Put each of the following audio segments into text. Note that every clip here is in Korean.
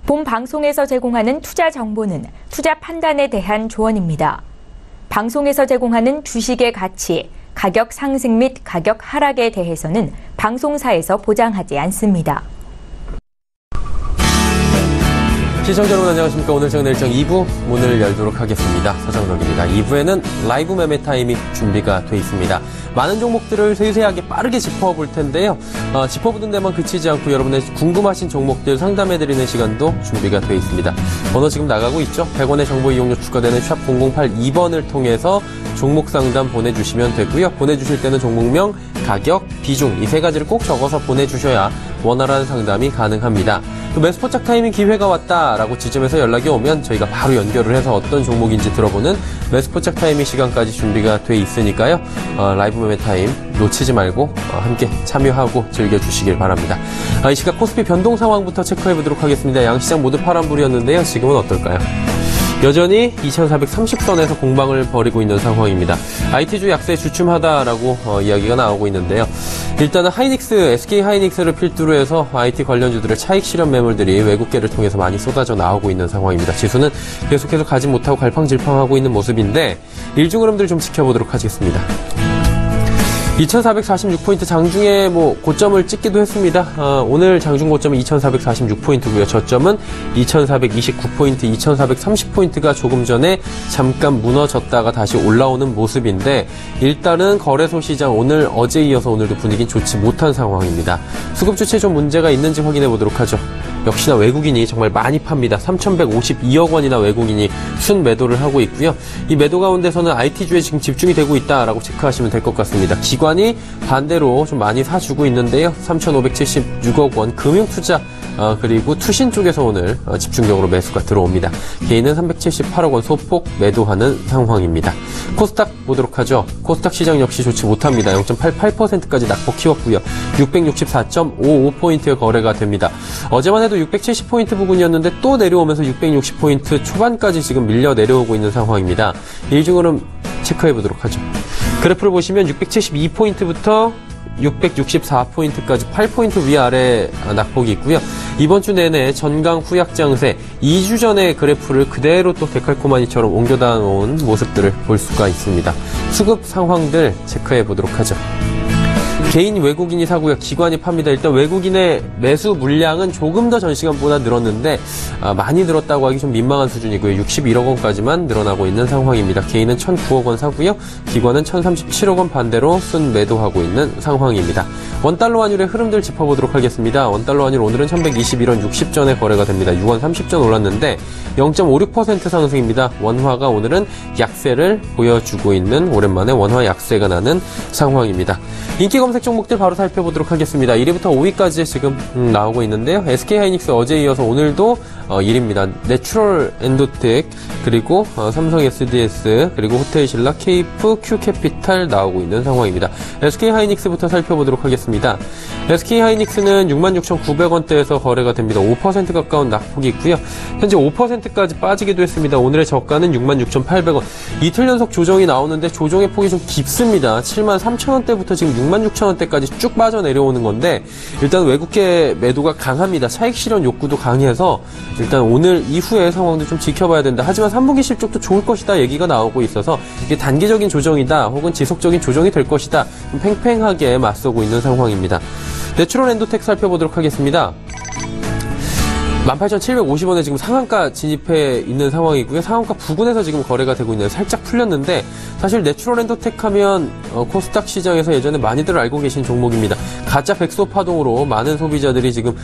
본 방송에서 제공하는 투자 정보는 투자 판단에 대한 조언입니다. 방송에서 제공하는 주식의 가치, 가격 상승 및 가격 하락에 대해서는 방송사에서 보장하지 않습니다. 시청자 여러분 안녕하십니까. 오늘 정의 일정 2부 문을 열도록 하겠습니다. 서정덕입니다. 2부에는 라이브 매매 타임이 준비가 돼 있습니다. 많은 종목들을 세세하게 빠르게 짚어볼 텐데요. 짚어보는 데만 그치지 않고 여러분의 궁금하신 종목들 상담해드리는 시간도 준비가 돼 있습니다. 번호 지금 나가고 있죠. 100원의 정보 이용료 추가되는 샵 0082번을 통해서 종목 상담 보내주시면 되고요. 보내주실 때는 종목명, 가격, 비중 이 세 가지를 꼭 적어서 보내주셔야 원활한 상담이 가능합니다. 또 매수포착 타이밍 기회가 왔다라고 지점에서 연락이 오면 저희가 바로 연결을 해서 어떤 종목인지 들어보는 매수포착 타이밍 시간까지 준비가 돼 있으니까요. 라이브 매매 타임 놓치지 말고 함께 참여하고 즐겨주시길 바랍니다. 이 시각 코스피 변동 상황부터 체크해보도록 하겠습니다. 양시장 모두 파란불이었는데요. 지금은 어떨까요? 여전히 2430선에서 공방을 벌이고 있는 상황입니다. IT주 약세 주춤하다라고 이야기가 나오고 있는데요. 일단은 하이닉스, SK 하이닉스를 필두로 해서 IT 관련주들의 차익 실현 매물들이 외국계를 통해서 많이 쏟아져 나오고 있는 상황입니다. 지수는 계속해서 가지 못하고 갈팡질팡하고 있는 모습인데 일중 흐름들 좀 지켜보도록 하겠습니다. 2446포인트 장중에 고점을 찍기도 했습니다. 오늘 장중 고점은 2446포인트고요. 저점은 2429포인트, 2430포인트가 조금 전에 잠깐 무너졌다가 다시 올라오는 모습인데 일단은 거래소 시장 오늘 어제 이어서 오늘도 분위기는 좋지 못한 상황입니다. 수급 주체에 좀 문제가 있는지 확인해 보도록 하죠. 역시나 외국인이 정말 많이 팝니다. 3,152억 원이나 외국인이 순매도를 하고 있고요. 이 매도 가운데서는 IT주에 지금 집중이 되고 있다라고 체크하시면 될 것 같습니다. 기관이 반대로 좀 많이 사주고 있는데요. 3,576억 원 금융투자 그리고 투신 쪽에서 오늘 집중적으로 매수가 들어옵니다. 개인은 378억 원 소폭 매도하는 상황입니다. 코스닥 보도록 하죠. 코스닥 시장 역시 좋지 못합니다. 0.88%까지 낙폭 키웠고요. 660.55포인트의 거래가 됩니다. 어제만 해도 670포인트 부근이었는데 또 내려오면서 660포인트 초반까지 지금 밀려 내려오고 있는 상황입니다. 일중으로 체크해 보도록 하죠. 그래프를 보시면 672포인트부터 664포인트까지 8포인트 위아래 낙폭이 있고요. 이번 주 내내 전강 후약 장세 2주 전의 그래프를 그대로 또 데칼코마니처럼 옮겨다 놓은 모습들을 볼 수가 있습니다. 수급 상황들 체크해 보도록 하죠. 개인 외국인이 사고요. 기관이 팝니다. 일단 외국인의 매수 물량은 조금 더 전 시간보다 늘었는데 많이 늘었다고 하기 좀 민망한 수준이고요. 61억 원까지만 늘어나고 있는 상황입니다. 개인은 1,009억 원 사고요. 기관은 1,037억 원 반대로 순 매도하고 있는 상황입니다. 원달러 환율의 흐름들 짚어보도록 하겠습니다. 원달러 환율 오늘은 1,121원 60전에 거래가 됩니다. 6원 30전 올랐는데 0.56% 상승입니다. 원화가 오늘은 약세를 보여주고 있는 오랜만에 원화 약세가 나는 상황입니다. 인기 검색 종목들 바로 살펴보도록 하겠습니다. 1위부터 5위까지 지금 나오고 있는데요. SK 하이닉스 어제 이어서 오늘도 1위입니다. 내추럴 엔도텍 그리고 삼성 SDS 그리고 호텔신라 케이프 큐캐피탈 나오고 있는 상황입니다. SK 하이닉스부터 살펴보도록 하겠습니다. SK 하이닉스는 66,900원대에서 거래가 됩니다. 5% 가까운 낙폭이 있고요. 현재 5%까지 빠지기도 했습니다. 오늘의 저가는 66,800원. 이틀 연속 조정이 나오는데 조정의 폭이 좀 깊습니다. 73,000원대부터 지금 66,000원대까지 쭉 빠져 내려오는 건데 일단 외국계 매도가 강합니다. 차익 실현 욕구도 강해서 일단 오늘 이후의 상황도 좀 지켜봐야 된다. 하지만 3분기 실적도 좋을 것이다 얘기가 나오고 있어서 이게 단기적인 조정이다 혹은 지속적인 조정이 될 것이다. 좀 팽팽하게 맞서고 있는 상황입니다. 내추럴 엔도텍 살펴보도록 하겠습니다. 18,750원에 지금 상한가 진입해 있는 상황이고요. 상한가 부근에서 지금 거래가 되고 있는데 살짝 풀렸는데 사실 내추럴 엔도텍 하면 코스닥 시장에서 예전에 많이들 알고 계신 종목입니다. 가짜 백소 파동으로 많은 소비자들이 지금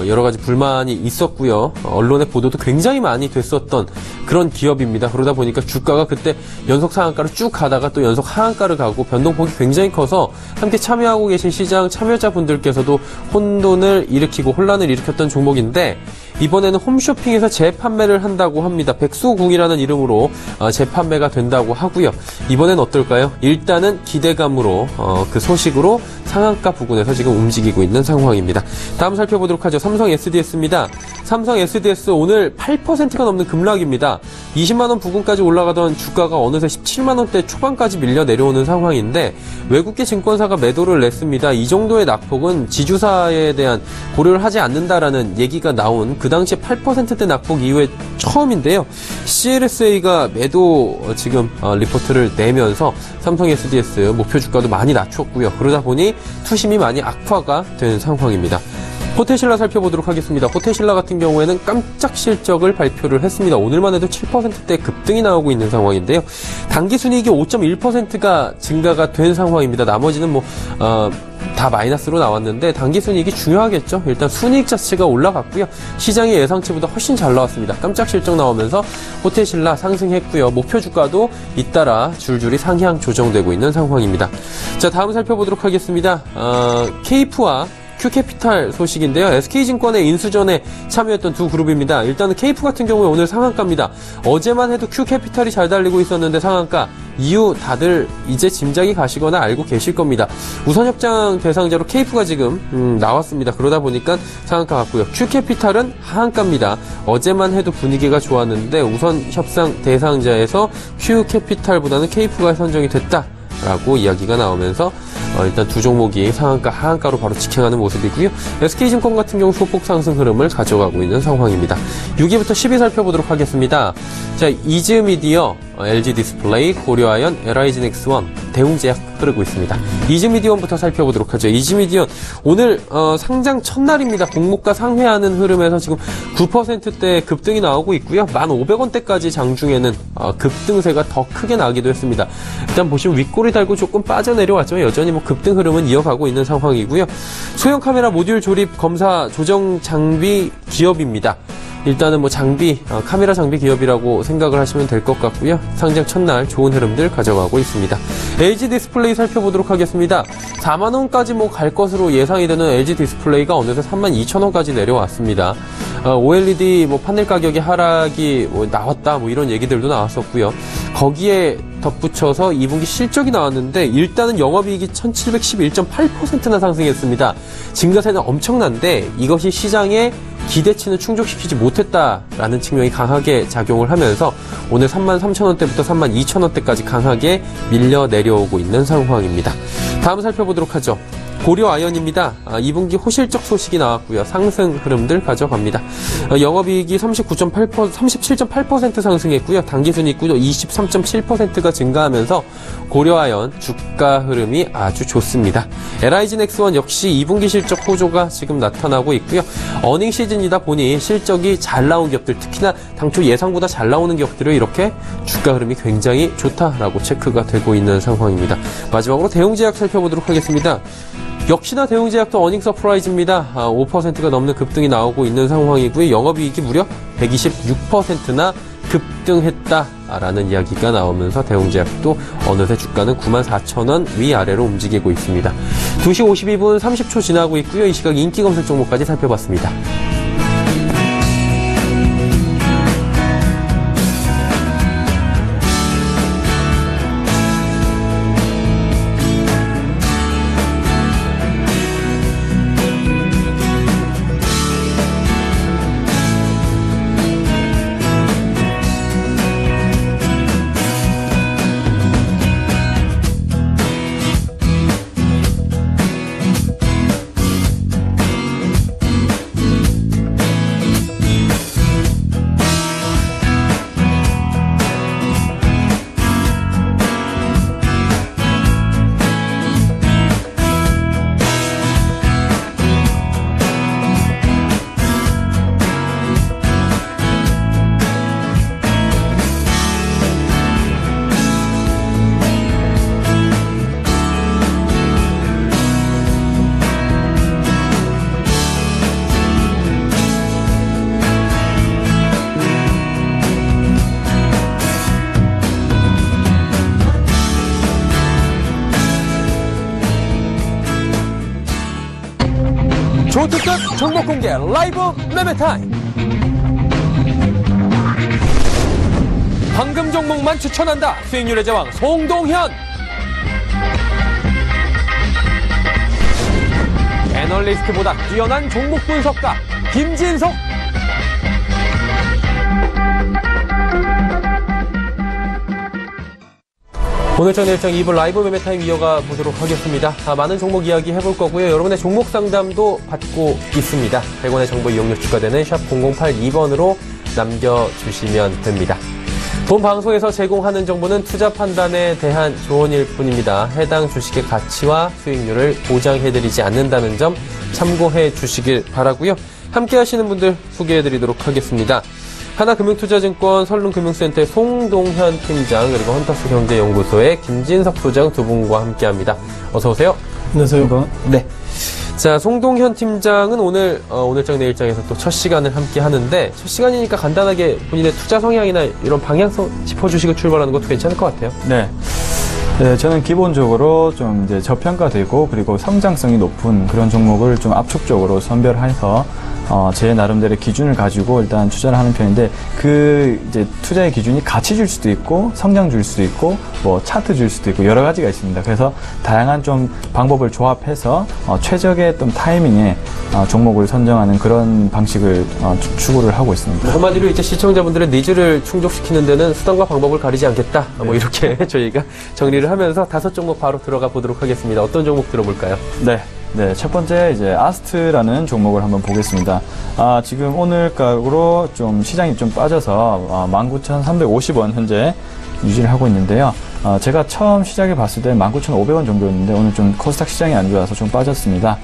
여러 가지 불만이 있었고요. 언론의 보도도 굉장히 많이 됐었던 그런 기업입니다. 그러다 보니까 주가가 그때 연속 상한가를 쭉 가다가 또 연속 하한가를 가고 변동폭이 굉장히 커서 함께 참여하고 계신 시장 참여자분들께서도 혼돈을 일으키고 혼란을 일으켰던 종목인데 이번에는 홈쇼핑에서 재판매를 한다고 합니다. 백소궁이라는 이름으로 재판매가 된다고 하고요. 이번엔 어떨까요? 일단은 기대감으로 그 소식으로 상한가 부근에서 지금 움직이고 있는 상황입니다. 다음 살펴보도록 하죠. 삼성 SDS입니다. 삼성 SDS 오늘 8%가 넘는 급락입니다. 20만원 부근까지 올라가던 주가가 어느새 17만원대 초반까지 밀려 내려오는 상황인데 외국계 증권사가 매도를 냈습니다. 이 정도의 낙폭은 지주사에 대한 고려를 하지 않는다라는 얘기가 나온 그 당시에 8%대 낙폭 이후에 처음인데요. CLSA가 매도 지금 리포트를 내면서 삼성 SDS 목표 주가도 많이 낮췄고요. 그러다 보니 투심이 많이 악화가 된 상황입니다. 호텔신라 살펴보도록 하겠습니다. 호텔신라 같은 경우에는 깜짝 실적을 발표를 했습니다. 오늘만 해도 7%대 급등이 나오고 있는 상황인데요. 당기순이익이 5.1%가 증가가 된 상황입니다. 나머지는 다 마이너스로 나왔는데 당기순이익이 중요하겠죠. 일단 순이익 자체가 올라갔고요. 시장의 예상치보다 훨씬 잘 나왔습니다. 깜짝 실적 나오면서 호텔신라 상승했고요. 목표 주가도 잇따라 줄줄이 상향 조정되고 있는 상황입니다. 자, 다음 살펴보도록 하겠습니다. 케이프와 큐캐피탈 소식인데요. SK증권의 인수전에 참여했던 두 그룹입니다. 일단은 케이프 같은 경우에 오늘 상한가입니다. 어제만 해도 큐캐피탈이 잘 달리고 있었는데 상한가. 이유 다들 이제 짐작이 가시거나 알고 계실 겁니다. 우선협상 대상자로 케이프가 지금 나왔습니다. 그러다 보니까 상한가 같고요. 큐캐피탈은 하한가입니다. 어제만 해도 분위기가 좋았는데 우선협상 대상자에서 큐캐피탈보다는 케이프가 선정이 됐다라고 이야기가 나오면서 일단 두 종목이 상한가, 하한가로 바로 직행하는 모습이고요. SK증권 같은 경우 소폭 상승 흐름을 가져가고 있는 상황입니다. 6위부터 10위 살펴보도록 하겠습니다. 자, 이즈미디어, LG디스플레이, 고려아연, LIG넥스원, 대웅제약 흐르고 있습니다. 이즈미디언부터 살펴보도록 하죠. 이즈미디언 오늘 상장 첫날입니다. 공모가 상회하는 흐름에서 지금 9%대 급등이 나오고 있고요. 1,500원대까지 장중에는 급등세가 더 크게 나기도 했습니다. 일단 보시면 윗골이 달고 조금 빠져내려왔죠. 여전히 급등 흐름은 이어가고 있는 상황이고요. 소형 카메라 모듈 조립 검사 조정 장비 기업입니다. 일단은 장비, 카메라 장비 기업이라고 생각을 하시면 될 것 같고요. 상장 첫날 좋은 흐름들 가져가고 있습니다. LG 디스플레이 살펴보도록 하겠습니다. 4만원까지 갈 것으로 예상이 되는 LG 디스플레이가 어느새 32,000원까지 내려왔습니다. OLED 판넬 가격의 하락이 나왔다 이런 얘기들도 나왔었고요. 거기에 덧붙여서 2분기 실적이 나왔는데 일단은 영업이익이 1711.8%나 상승했습니다. 증가세는 엄청난데 이것이 시장의 기대치는 충족시키지 못했다라는 측면이 강하게 작용을 하면서 오늘 33,000원대부터 32,000원대까지 강하게 밀려 내려오고 있는 상황입니다. 다음 살펴보도록 하죠. 고려아연입니다. 2분기 호실적 소식이 나왔고요. 상승 흐름들 가져갑니다. 영업이익이 37.8% 상승했고요. 당기순이익도 23.7%가 증가하면서 고려아연 주가 흐름이 아주 좋습니다. LIG넥스원 역시 2분기 실적 호조가 지금 나타나고 있고요. 어닝 시즌이다 보니 실적이 잘 나온 기업들, 특히나 당초 예상보다 잘 나오는 기업들은 이렇게 주가 흐름이 굉장히 좋다라고 체크가 되고 있는 상황입니다. 마지막으로 대웅제약 살펴보도록 하겠습니다. 역시나 대웅제약도 어닝 서프라이즈입니다. 5%가 넘는 급등이 나오고 있는 상황이고요. 영업이익이 무려 126%나 급등했다라는 이야기가 나오면서 대웅제약도 어느새 주가는 94,000원 위아래로 움직이고 있습니다. 2시 52분 30초 지나고 있고요. 이 시각 인기 검색 종목까지 살펴봤습니다. 조특급 종목 공개 라이브 매매 타임. 황금 종목만 추천한다. 수익률의 제왕 송동현. 애널리스트보다 뛰어난 종목 분석가 김진석. 오늘장 내일장 2부 라이브 매매 타임 이어가 보도록 하겠습니다. 많은 종목 이야기 해볼 거고요. 여러분의 종목 상담도 받고 있습니다. 100원의 정보 이용료 추가되는 샵 0082번으로 남겨주시면 됩니다. 본 방송에서 제공하는 정보는 투자 판단에 대한 조언일 뿐입니다. 해당 주식의 가치와 수익률을 보장해드리지 않는다는 점 참고해 주시길 바라고요. 함께 하시는 분들 소개해드리도록 하겠습니다. 하나금융투자증권 설릉금융센터의 송동현 팀장, 그리고 헌터스 경제연구소의 김진석 소장 두 분과 함께합니다. 어서 오세요. 안녕하세요. 네. 자, 송동현 팀장은 오늘장 내일장에서 또 첫 시간을 함께 하는데, 첫 시간이니까 간단하게 본인의 투자 성향이나 이런 방향성 짚어주시고 출발하는 것도 괜찮을 것 같아요. 네. 네, 저는 기본적으로 좀 이제 저평가되고 그리고 성장성이 높은 그런 종목을 좀 압축적으로 선별해서 제 나름대로의 기준을 가지고 일단 투자를 하는 편인데, 그 이제 투자의 기준이 가치줄 수도 있고 성장줄 수도 있고 뭐 차트줄 수도 있고 여러 가지가 있습니다. 그래서 다양한 좀 방법을 조합해서 최적의 어떤 타이밍에 종목을 선정하는 그런 방식을 추구를 하고 있습니다. 한마디로 이제 시청자분들의 니즈를 충족시키는 데는 수단과 방법을 가리지 않겠다. 네. 뭐 이렇게 저희가 정리를 하면서 5종목 바로 들어가 보도록 하겠습니다. 어떤 종목 들어볼까요? 네, 첫 번째 이제 아스트라는 종목을 한번 보겠습니다. 지금 오늘 가격으로 좀 시장이 좀 빠져서 19,350원 현재 유지를 하고 있는데요. 제가 처음 시작해 봤을 때 19,500원 정도였는데 오늘 좀 코스닥 시장이 안 좋아서 좀 빠졌습니다.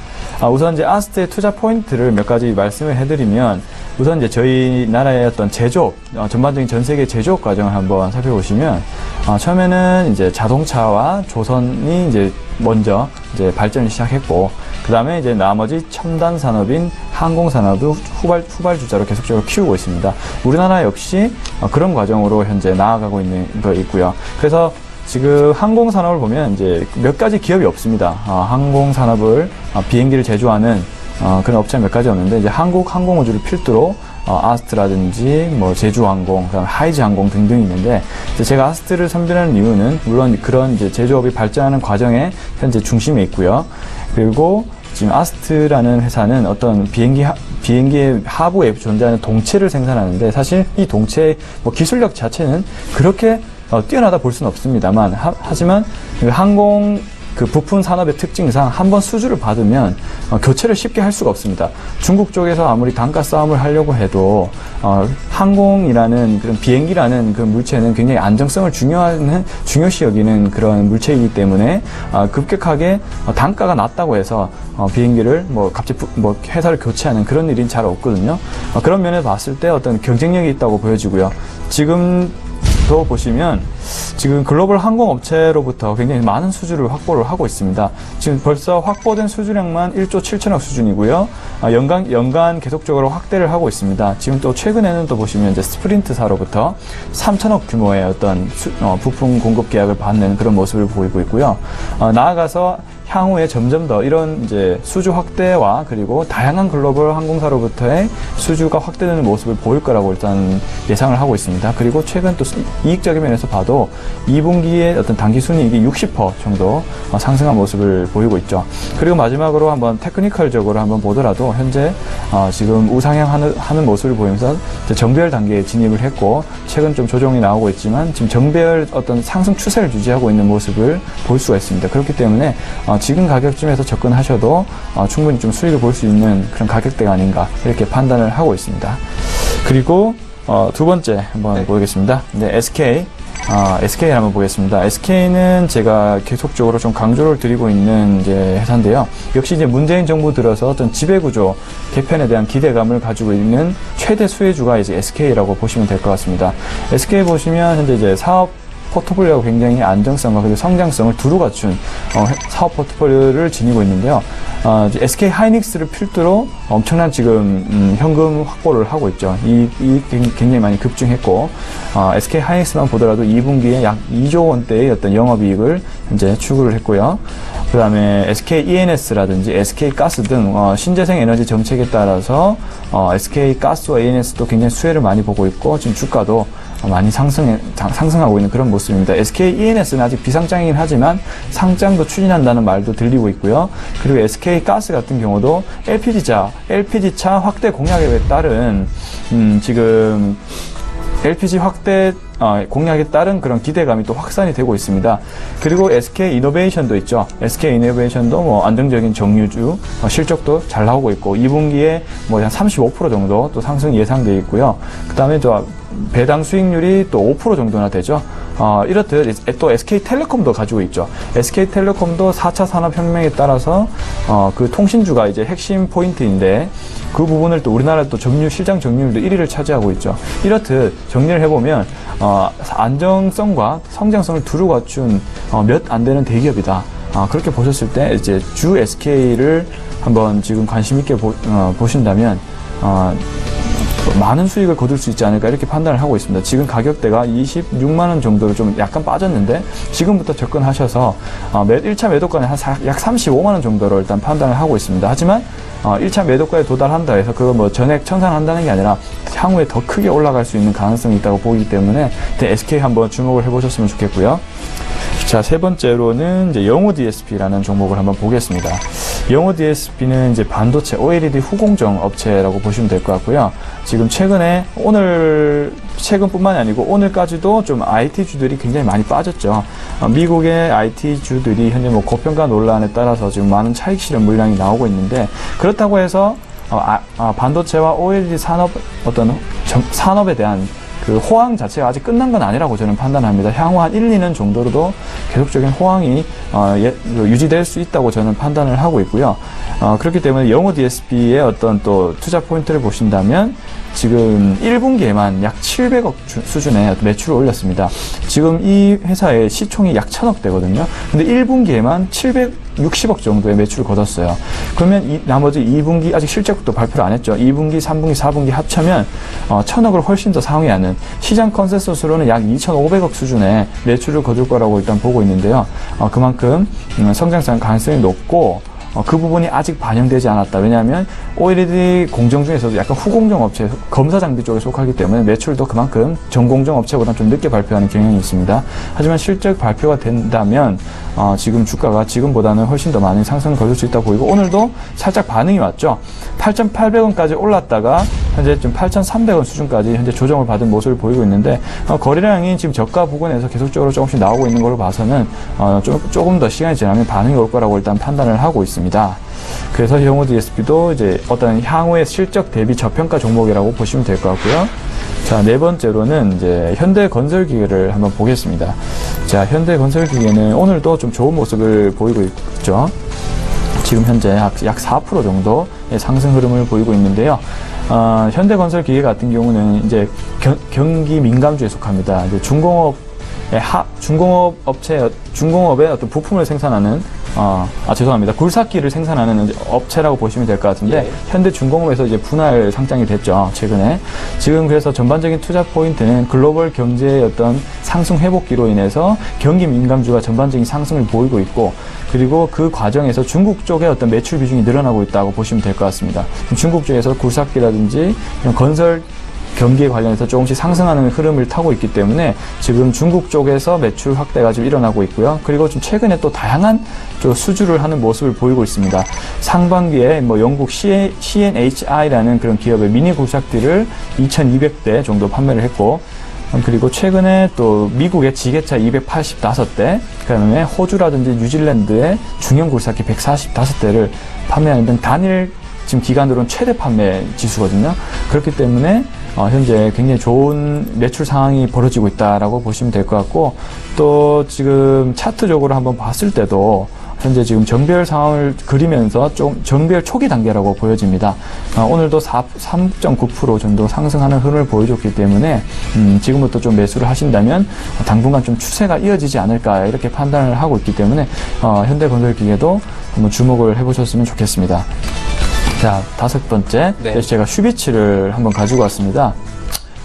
우선 이제 아스트의 투자 포인트를 몇 가지 말씀을 해드리면, 우선 이제 저희 나라의 어떤 제조업, 전반적인 전 세계 제조업 과정을 한번 살펴보시면, 처음에는 이제 자동차와 조선이 이제 먼저 이제 발전을 시작했고, 그 다음에 이제 나머지 첨단 산업인 항공 산업도 후발주자로 계속적으로 키우고 있습니다. 우리나라 역시 그런 과정으로 현재 나아가고 있는 거 있고요. 그래서 지금 항공 산업을 보면 이제 몇 가지 기업이 없습니다. 항공 산업을 비행기를 제조하는 그런 업체가 몇 가지 없는데, 이제 한국 항공우주를 필두로 아스트라든지 뭐 제주항공, 그다음 하이즈항공 등등이 있는데, 이제 제가 아스트를 선별하는 이유는 물론 그런 이제 제조업이 발전하는 과정에 현재 중심에 있고요. 그리고 지금 아스트라는 회사는 어떤 비행기의 하부에 존재하는 동체를 생산하는데, 사실 이 동체의 뭐 기술력 자체는 그렇게 뛰어나다 볼 수는 없습니다만, 하지만 항공 그 부품 산업의 특징상 한번 수주를 받으면 교체를 쉽게 할 수가 없습니다. 중국 쪽에서 아무리 단가 싸움을 하려고 해도 항공이라는 그런 비행기라는 그 물체는 굉장히 안정성을 중요시 여기는 그런 물체이기 때문에 급격하게 단가가 낮다고 해서 비행기를 뭐 갑자기 뭐 회사를 교체하는 그런 일이 잘 없거든요. 그런 면에서 봤을 때 어떤 경쟁력이 있다고 보여지고요. 지금도 보시면 지금 글로벌 항공업체로부터 굉장히 많은 수주를 확보를 하고 있습니다. 지금 벌써 확보된 수주량만 1조 7천억 수준이고요. 연간 계속적으로 확대를 하고 있습니다. 지금 또 최근에는 또 보시면 이제 스프린트사로부터 3천억 규모의 어떤 부품 공급 계약을 받는 그런 모습을 보이고 있고요. 나아가서 향후에 점점 더 이런 이제 수주 확대와 그리고 다양한 글로벌 항공사로부터의 수주가 확대되는 모습을 보일 거라고 일단 예상을 하고 있습니다. 그리고 최근 또 이익적인 면에서 봐도 2분기에 어떤 당기 순이익이 60% 정도 상승한 모습을 보이고 있죠. 그리고 마지막으로 한번 테크니컬적으로 한번 보더라도 현재 지금 우상향하는 모습을 보이면서 정배열 단계에 진입을 했고, 최근 좀 조정이 나오고 있지만 지금 정배열 어떤 상승 추세를 유지하고 있는 모습을 볼 수가 있습니다. 그렇기 때문에 지금 가격쯤에서 접근하셔도 충분히 좀 수익을 볼 수 있는 그런 가격대가 아닌가 이렇게 판단을 하고 있습니다. 그리고 두 번째 한번 보겠습니다. 네, SK를 한번 보겠습니다. SK는 제가 계속적으로 좀 강조를 드리고 있는 이제 회사인데요. 역시 이제 문재인 정부 들어서 어떤 지배구조 개편에 대한 기대감을 가지고 있는 최대 수혜주가 이제 SK라고 보시면 될 것 같습니다. SK 보시면 현재 이제 사업 포트폴리오가 굉장히 안정성과 그리고 성장성을 두루 갖춘 사업 포트폴리오를 지니고 있는데요. SK 하이닉스를 필두로 엄청난 지금 현금 확보를 하고 있죠. 이 굉장히 많이 급증했고, SK 하이닉스만 보더라도 2분기에 약 2조 원대의 어떤 영업이익을 현재 추구를 했고요. 그 다음에 SK ENS라든지 SK 가스 등 신재생 에너지 정책에 따라서 SK 가스와 ENS도 굉장히 수혜를 많이 보고 있고, 지금 주가도 많이 상승하고 있는 그런 모습입니다. SK ENS는 아직 비상장이긴 하지만 상장도 추진한다는 말도 들리고 있고요. 그리고 SK 가스 같은 경우도 LPG차 확대 공약에 따른 지금 LPG 확대 공약에 따른 그런 기대감이 또 확산이 되고 있습니다. 그리고 SK 이노베이션도 있죠. SK 이노베이션도 뭐 안정적인 정유주 실적도 잘 나오고 있고 2분기에 뭐 한 35% 정도 또 상승 예상되어 있고요. 그다음에 또 배당 수익률이 또 5% 정도나 되죠. 이렇듯 또 SK텔레콤도 가지고 있죠. SK텔레콤도 4차 산업혁명에 따라서 그 통신주가 이제 핵심 포인트인데 그 부분을 또 우리나라 또 시장 점유율도 1위를 차지하고 있죠. 이렇듯 정리를 해보면 안정성과 성장성을 두루 갖춘 몇 안 되는 대기업이다. 그렇게 보셨을 때 이제 주 SK를 한번 지금 관심 있게 보신다면 많은 수익을 거둘 수 있지 않을까 이렇게 판단을 하고 있습니다. 지금 가격대가 26만 원 정도로 좀 약간 빠졌는데 지금부터 접근하셔서 1차 매도가는 약 35만 원 정도로 일단 판단을 하고 있습니다. 하지만 1차 매도가에 도달한다 해서 그거 뭐 전액 청산한다는 게 아니라 향후에 더 크게 올라갈 수 있는 가능성이 있다고 보기 때문에 SK 한번 주목을 해보셨으면 좋겠고요. 자, 세 번째로는 이제 영호 DSP라는 종목을 한번 보겠습니다. 영호 DSP는 이제 반도체 OLED 후공정 업체라고 보시면 될 것 같고요. 지금 최근뿐만이 아니고 오늘까지도 좀 IT주들이 굉장히 많이 빠졌죠. 미국의 IT주들이 현재 뭐 고평가 논란에 따라서 지금 많은 차익 실현 물량이 나오고 있는데 그렇다고 해서 반도체와 OLED 산업에 대한 그 호황 자체가 아직 끝난 건 아니라고 저는 판단합니다. 향후 한 1, 2년 정도로도 계속적인 호황이 유지될 수 있다고 저는 판단을 하고 있고요. 그렇기 때문에 영호 DSP의 어떤 또 투자 포인트를 보신다면 지금 1분기에만 약 700억 수준의 매출을 올렸습니다. 지금 이 회사의 시총이 약 1000억 대거든요. 근데 1분기에만 760억 정도의 매출을 거뒀어요. 그러면 나머지 2분기 아직 실적도 발표를 안 했죠. 2분기, 3분기, 4분기 합치면 1000억을 훨씬 더 상회하는 시장 컨센서스로는 약 2500억 수준의 매출을 거둘 거라고 일단 보고 있는데요. 그만큼 성장성 가능성이 높고 그 부분이 아직 반영되지 않았다. 왜냐하면 OLED 공정 중에서도 약간 후공정 업체, 검사 장비 쪽에 속하기 때문에 매출도 그만큼 전공정 업체보다 좀 늦게 발표하는 경향이 있습니다. 하지만 실적 발표가 된다면 지금 주가가 지금보다는 훨씬 더 많이 상승을 거둘 수 있다고 보이고 오늘도 살짝 반응이 왔죠. 8,800원까지 올랐다가 현재 좀 8,300원 수준까지 현재 조정을 받은 모습을 보이고 있는데 거래량이 지금 저가 부근에서 계속적으로 조금씩 나오고 있는 걸로 봐서는 조금 더 시간이 지나면 반응이 올 거라고 일단 판단을 하고 있습니다. 그래서 영호 DSP도 이제 어떤 향후의 실적 대비 저평가 종목이라고 보시면 될 것 같고요. 자, 네 번째로는 이제 현대건설기계를 한번 보겠습니다. 자, 현대건설기계는 오늘도 좀 좋은 모습을 보이고 있죠. 지금 현재 약 4% 정도의 상승 흐름을 보이고 있는데요. 현대건설기계 같은 경우는 이제 경기 민감주에 속합니다. 이제 중공업의 어떤 부품을 생산하는 죄송합니다. 굴삭기를 생산하는 업체라고 보시면 될 것 같은데 현대중공업에서 이제 분할 상장이 됐죠. 최근에. 지금 그래서 전반적인 투자 포인트는 글로벌 경제의 어떤 상승 회복기로 인해서 경기 민감주가 전반적인 상승을 보이고 있고 그리고 그 과정에서 중국 쪽의 어떤 매출 비중이 늘어나고 있다고 보시면 될 것 같습니다. 중국 쪽에서 굴삭기라든지 이런 건설 경기에 관련해서 조금씩 상승하는 흐름을 타고 있기 때문에 지금 중국 쪽에서 매출 확대가 좀 일어나고 있고요. 그리고 좀 최근에 또 다양한 수주를 하는 모습을 보이고 있습니다. 상반기에 뭐 영국 CNHI라는 그런 기업의 미니 굴삭기를 2,200대 정도 판매를 했고 그리고 최근에 또 미국의 지게차 285대, 그다음에 호주라든지 뉴질랜드의 중형 굴삭기 145대를 판매하는 등 단일 지금 기간으로는 최대 판매 지수거든요. 그렇기 때문에 현재 굉장히 좋은 매출 상황이 벌어지고 있다라고 보시면 될 것 같고 또 지금 차트적으로 한번 봤을 때도 현재 지금 정배열 상황을 그리면서 좀 정배열 초기 단계라고 보여집니다. 오늘도 3.9% 정도 상승하는 흐름을 보여줬기 때문에 지금부터 좀 매수를 하신다면 당분간 좀 추세가 이어지지 않을까 이렇게 판단을 하고 있기 때문에 현대건설기계도 한번 주목을 해보셨으면 좋겠습니다. 자, 다섯 번째, 제가 휴비츠를 한번 가지고 왔습니다.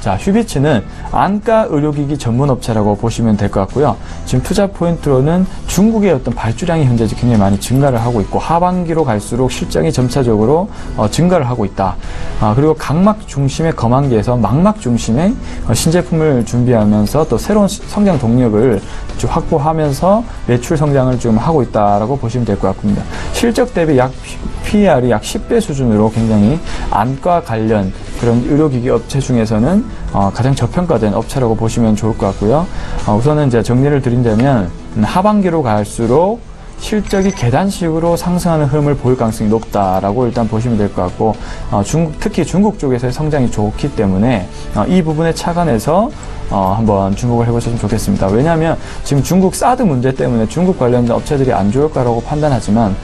자, 휴비츠는 안과 의료기기 전문 업체라고 보시면 될 것 같고요. 지금 투자 포인트로는 중국의 어떤 발주량이 현재 굉장히 많이 증가를 하고 있고 하반기로 갈수록 실적이 점차적으로 증가를 하고 있다. 그리고 각막 중심의 검안기에서 망막 중심의 신제품을 준비하면서 또 새로운 성장 동력을 좀 확보하면서 매출 성장을 좀 하고 있다라고 보시면 될 것 같습니다. 실적 대비 PER이 약 10배 수준으로 굉장히 안과 관련 그런 의료기기 업체 중에서는 가장 저평가된 업체라고 보시면 좋을 것 같고요. 우선은 이제 정리를 드린다면 하반기로 갈수록 실적이 계단식으로 상승하는 흐름을 보일 가능성이 높다라고 일단 보시면 될 것 같고, 특히 중국 쪽에서의 성장이 좋기 때문에 이 부분에 착안해서 한번 주목을 해보셨으면 좋겠습니다. 왜냐하면 지금 중국 사드 문제 때문에 중국 관련 업체들이 안 좋을 거라고 판단하지만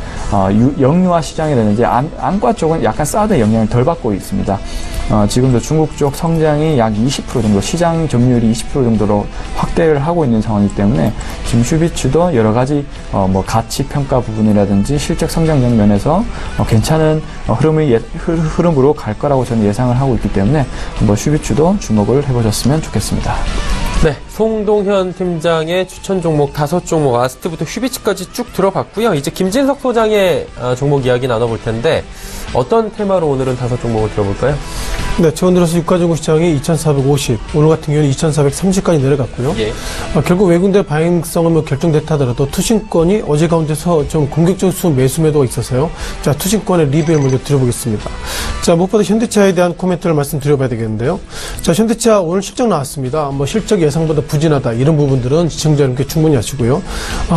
영유아 시장이라든지 안과 쪽은 약간 사드의 영향을 덜 받고 있습니다. 지금도 중국 쪽 성장이 약 20% 정도, 시장 점유율이 20% 정도로 확대를 하고 있는 상황이기 때문에 지금 슈비츠도 여러 가지 뭐 가치 평가 부분이라든지 실적 성장력 면에서 괜찮은 흐름으로 갈 거라고 저는 예상을 하고 있기 때문에 한번 슈비츠도 주목을 해보셨으면 좋겠습니다. 네, 송동현 팀장의 추천 종목 5종목, 아스트부터 휘비츠까지 쭉 들어봤고요. 이제 김진석 소장의 종목 이야기 나눠볼 텐데 어떤 테마로 오늘은 5종목을 들어볼까요? 네, 최근 들어서 유가증권 시장이 2,450, 오늘 같은 경우는 2,430까지 내려갔고요. 예. 결국 외국인들 방향성은 뭐 결정됐다 하더라도 투신권이 어제 가운데서 좀 공격적 매수 매도가 있어서요. 자, 투신권의 리뷰를 먼저 드려보겠습니다. 자, 무엇보다 현대차에 대한 코멘트를 말씀드려봐야 되겠는데요. 자, 현대차 오늘 실적 나왔습니다. 뭐 실적 예상보다 부진하다 이런 부분들은 시청자님께 충분히 아시고요.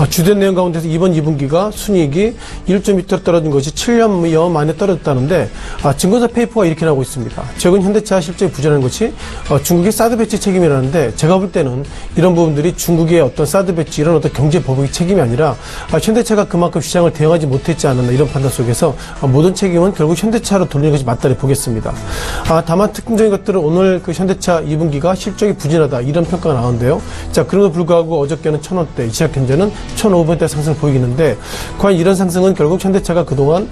주된 내용 가운데서 이번 2분기가 순이익이 1.2% 떨어진 것이 7년여 만에 떨어졌다는데 증권사 페이퍼가 이렇게 나오고 있습니다. 최근 현대차 실적이 부진하는 것이 중국의 사드 배치 책임이라는데 제가 볼 때는 이런 부분들이 중국의 어떤 사드 배치 이런 어떤 경제 보복의 책임이 아니라 현대차가 그만큼 시장을 대응하지 못했지 않았나 이런 판단 속에서 모든 책임은 결국 현대차로 돌리는 것이 맞다고 보겠습니다. 다만 특징적인 것들은 오늘 그 현대차 2분기가 실적이 부진하다 이런 평가가 나오는데요. 자, 그럼에도 불구하고 어저께는 1,000원대, 시작 현재는 1,500원대 상승을 보이는데 과연 이런 상승은 결국 현대차가 그동안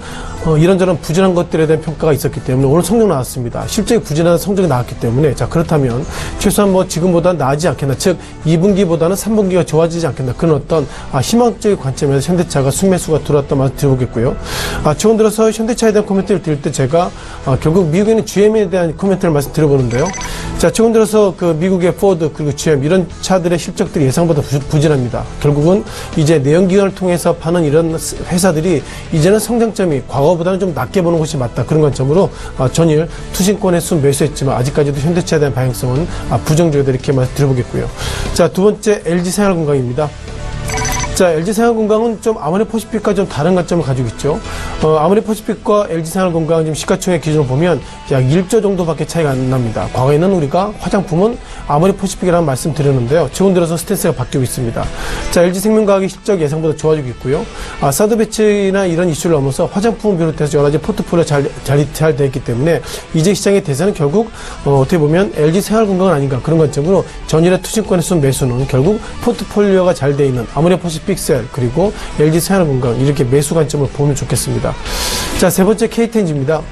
이런저런 부진한 것들에 대한 평가가 있었기 때문에 오늘 성적 나왔습니다. 실적이 부진한 성적이 나왔기 때문에 자, 그렇다면 최소한 뭐 지금보다 나아지지 않겠나, 즉 2분기보다는 3분기가 좋아지지 않겠나, 그런 어떤 희망적인 관점에서 현대차가 순매수가 들어왔다 말씀 드려보겠고요. 최근 들어서 현대차에 대한 코멘트를 드릴 때 제가 결국 미국에는 GM에 대한 코멘트를 말씀드려보는데요. 자, 최근 들어서 그 미국의 포드 그리고 GM 이런 차들의 실적들이 예상보다 부진합니다. 결국은 이제 내연기관을 통해서 파는 이런 회사들이 이제는 성장점이 과거보다는 좀 낮게 보는 것이 맞다, 그런 관점으로 전일 투신권에 순 매수했지만 아직까지도 현대차에 대한 방향성은 부정적이다 이렇게 말씀드려보겠고요. 자, 두 번째 LG생활건강입니다. 자, LG생활건강은 좀 아모레퍼시픽과 좀 다른 관점을 가지고 있죠. 아모레퍼시픽과 LG생활건강은 지금 시가총액 기준으로 보면 약 1조 정도밖에 차이가 안 납니다. 과거에는 우리가 화장품은 아모레퍼시픽이라는 말씀 드렸는데요. 최근 들어서 스탠스가 바뀌고 있습니다. 자, LG생명과학의 실적 예상보다 좋아지고 있고요. 사드 배치나 이런 이슈를 넘어서 화장품을 비롯해서 여러 가지 포트폴리오 잘 되어 있기 때문에 이제 시장의 대세는 결국 어떻게 보면 LG생활건강은 아닌가, 그런 관점으로 전일의 투신권에 쓴 매수는 결국 포트폴리오가 잘 되어 있는 아모레퍼시픽 픽셀 그리고 LG생활건강 이렇게 매수 관점을 보면 좋겠습니다. 자, 세 번째 KTNG입니다.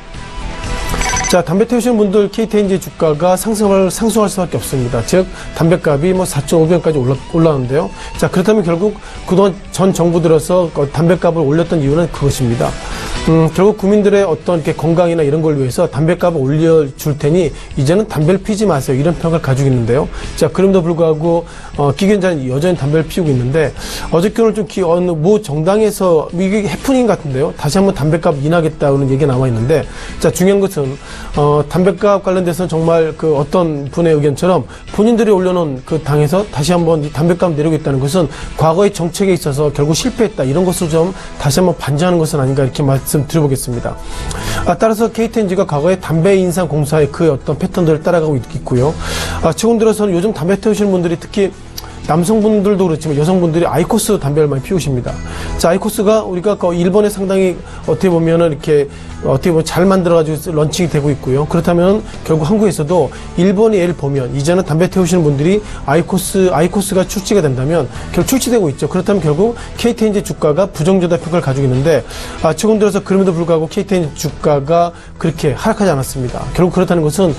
자, 담배 태우시는 분들 KTNG 주가가 상승할 수밖에 없습니다. 즉 담배값이 뭐 4,500원까지 올라오는데요. 자, 그렇다면 결국 그동안 전 정부 들어서 담배값을 올렸던 이유는 그것입니다. 결국 국민들의 어떤 이렇게 건강이나 이런 걸 위해서 담배값을 올려줄 테니 이제는 담배를 피지 마세요, 이런 평가를 가지고 있는데요. 자, 그럼에도 불구하고 기견자는 여전히 담배를 피우고 있는데 어저께 오늘 좀 어느 모 정당에서 이게 해프닝 같은데요. 다시 한번 담배값 인하겠다는 얘기가 나와 있는데, 자, 중요한 것은 담배값 관련돼서는 정말 그 어떤 분의 의견처럼 본인들이 올려놓은 그 당에서 다시 한번 이 담배값 내리겠다는 것은 과거의 정책에 있어서 결국 실패했다, 이런 것을 좀 다시 한번 반증하는 것은 아닌가 이렇게 말씀드려보겠습니다. 따라서 KTNG가 과거의 담배 인상 공사의 그 어떤 패턴들을 따라가고 있고요. 최근 들어서는 요즘 담배 태우시는 분들이 특히 남성분들도 그렇지만 여성분들이 아이코스 담배를 많이 피우십니다. 자, 아이코스가 우리가 일본에 상당히 어떻게 보면은 이렇게 잘 만들어가지고 런칭이 되고 있고요. 그렇다면 결국 한국에서도 일본의 예를 보면 이제는 담배 태우시는 분들이 아이코스가 출시가 된다면 결국 출시되고 있죠. 그렇다면 결국 KTNG 주가가 부정적인 평가를 가지고 있는데 최근 들어서 그럼에도 불구하고 KTNG 주가가 그렇게 하락하지 않았습니다. 결국 그렇다는 것은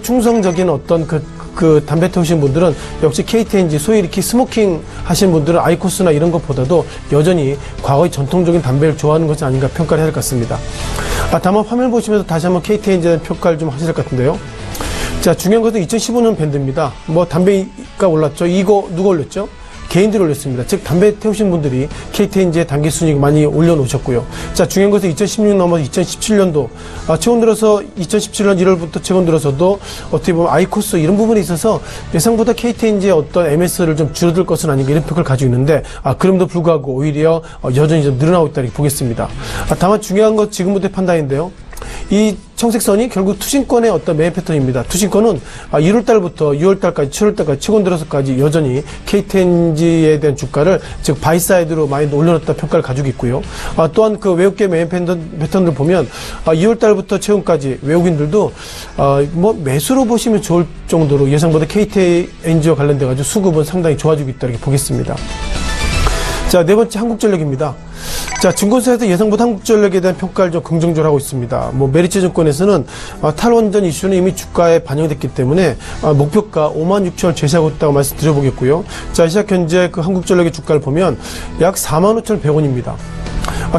충성적인 어떤 그 담배 태우시는 분들은 역시 KTNG, 소위 이렇게 스모킹 하시는 분들은 아이코스나 이런 것보다도 여전히 과거의 전통적인 담배를 좋아하는 것이 아닌가 평가를 해야 할 것 같습니다. 다만 화면 보시면서 다시 한번 KTNG에 대한 평가를 좀 하실 것 같은데요. 자, 중요한 것은 2015년 밴드입니다. 뭐 담배가 올랐죠. 이거 누가 올렸죠? 개인들이 올렸습니다. 즉 담배 태우신 분들이 KTNG의 단기 순이익 많이 올려놓으셨고요. 자, 중요한 것은 2016 넘어서 2017년도 최근 들어서 2017년 1월부터 최근 들어서도 어떻게 보면 아이코스 이런 부분에 있어서 예상보다 KTNG의 어떤 MS를 좀 줄어들 것은 아닌가 이런 평가를 가지고 있는데 그럼에도 불구하고 오히려 여전히 좀 늘어나고 있다고 보겠습니다. 다만 중요한 것 지금부터의 판단인데요. 이 청색선이 결국 투신권의 어떤 매매 패턴입니다. 투신권은 1월달부터 6월달까지 7월달까지 최근 들어서까지 여전히 KTNG에 대한 주가를 즉 바이사이드로 많이 올려놨다 평가를 가지고 있고요. 또한 그 외국계 매매 패턴을 보면 2월달부터 최근까지 외국인들도 뭐 매수로 보시면 좋을 정도로 예상보다 KTNG와 관련돼 가지고 수급은 상당히 좋아지고 있다 이렇게 보겠습니다. 자, 네 번째 한국전력입니다. 자, 증권사에서 예상보다 한국전력에 대한 평가를 좀 긍정적으로 하고 있습니다. 메리츠증권에서는 탈원전 이슈는 이미 주가에 반영됐기 때문에 목표가 56,000을 제시하고 있다고 말씀드려보겠고요. 자, 시작 현재 그 한국전력의 주가를 보면 약 45,100원입니다.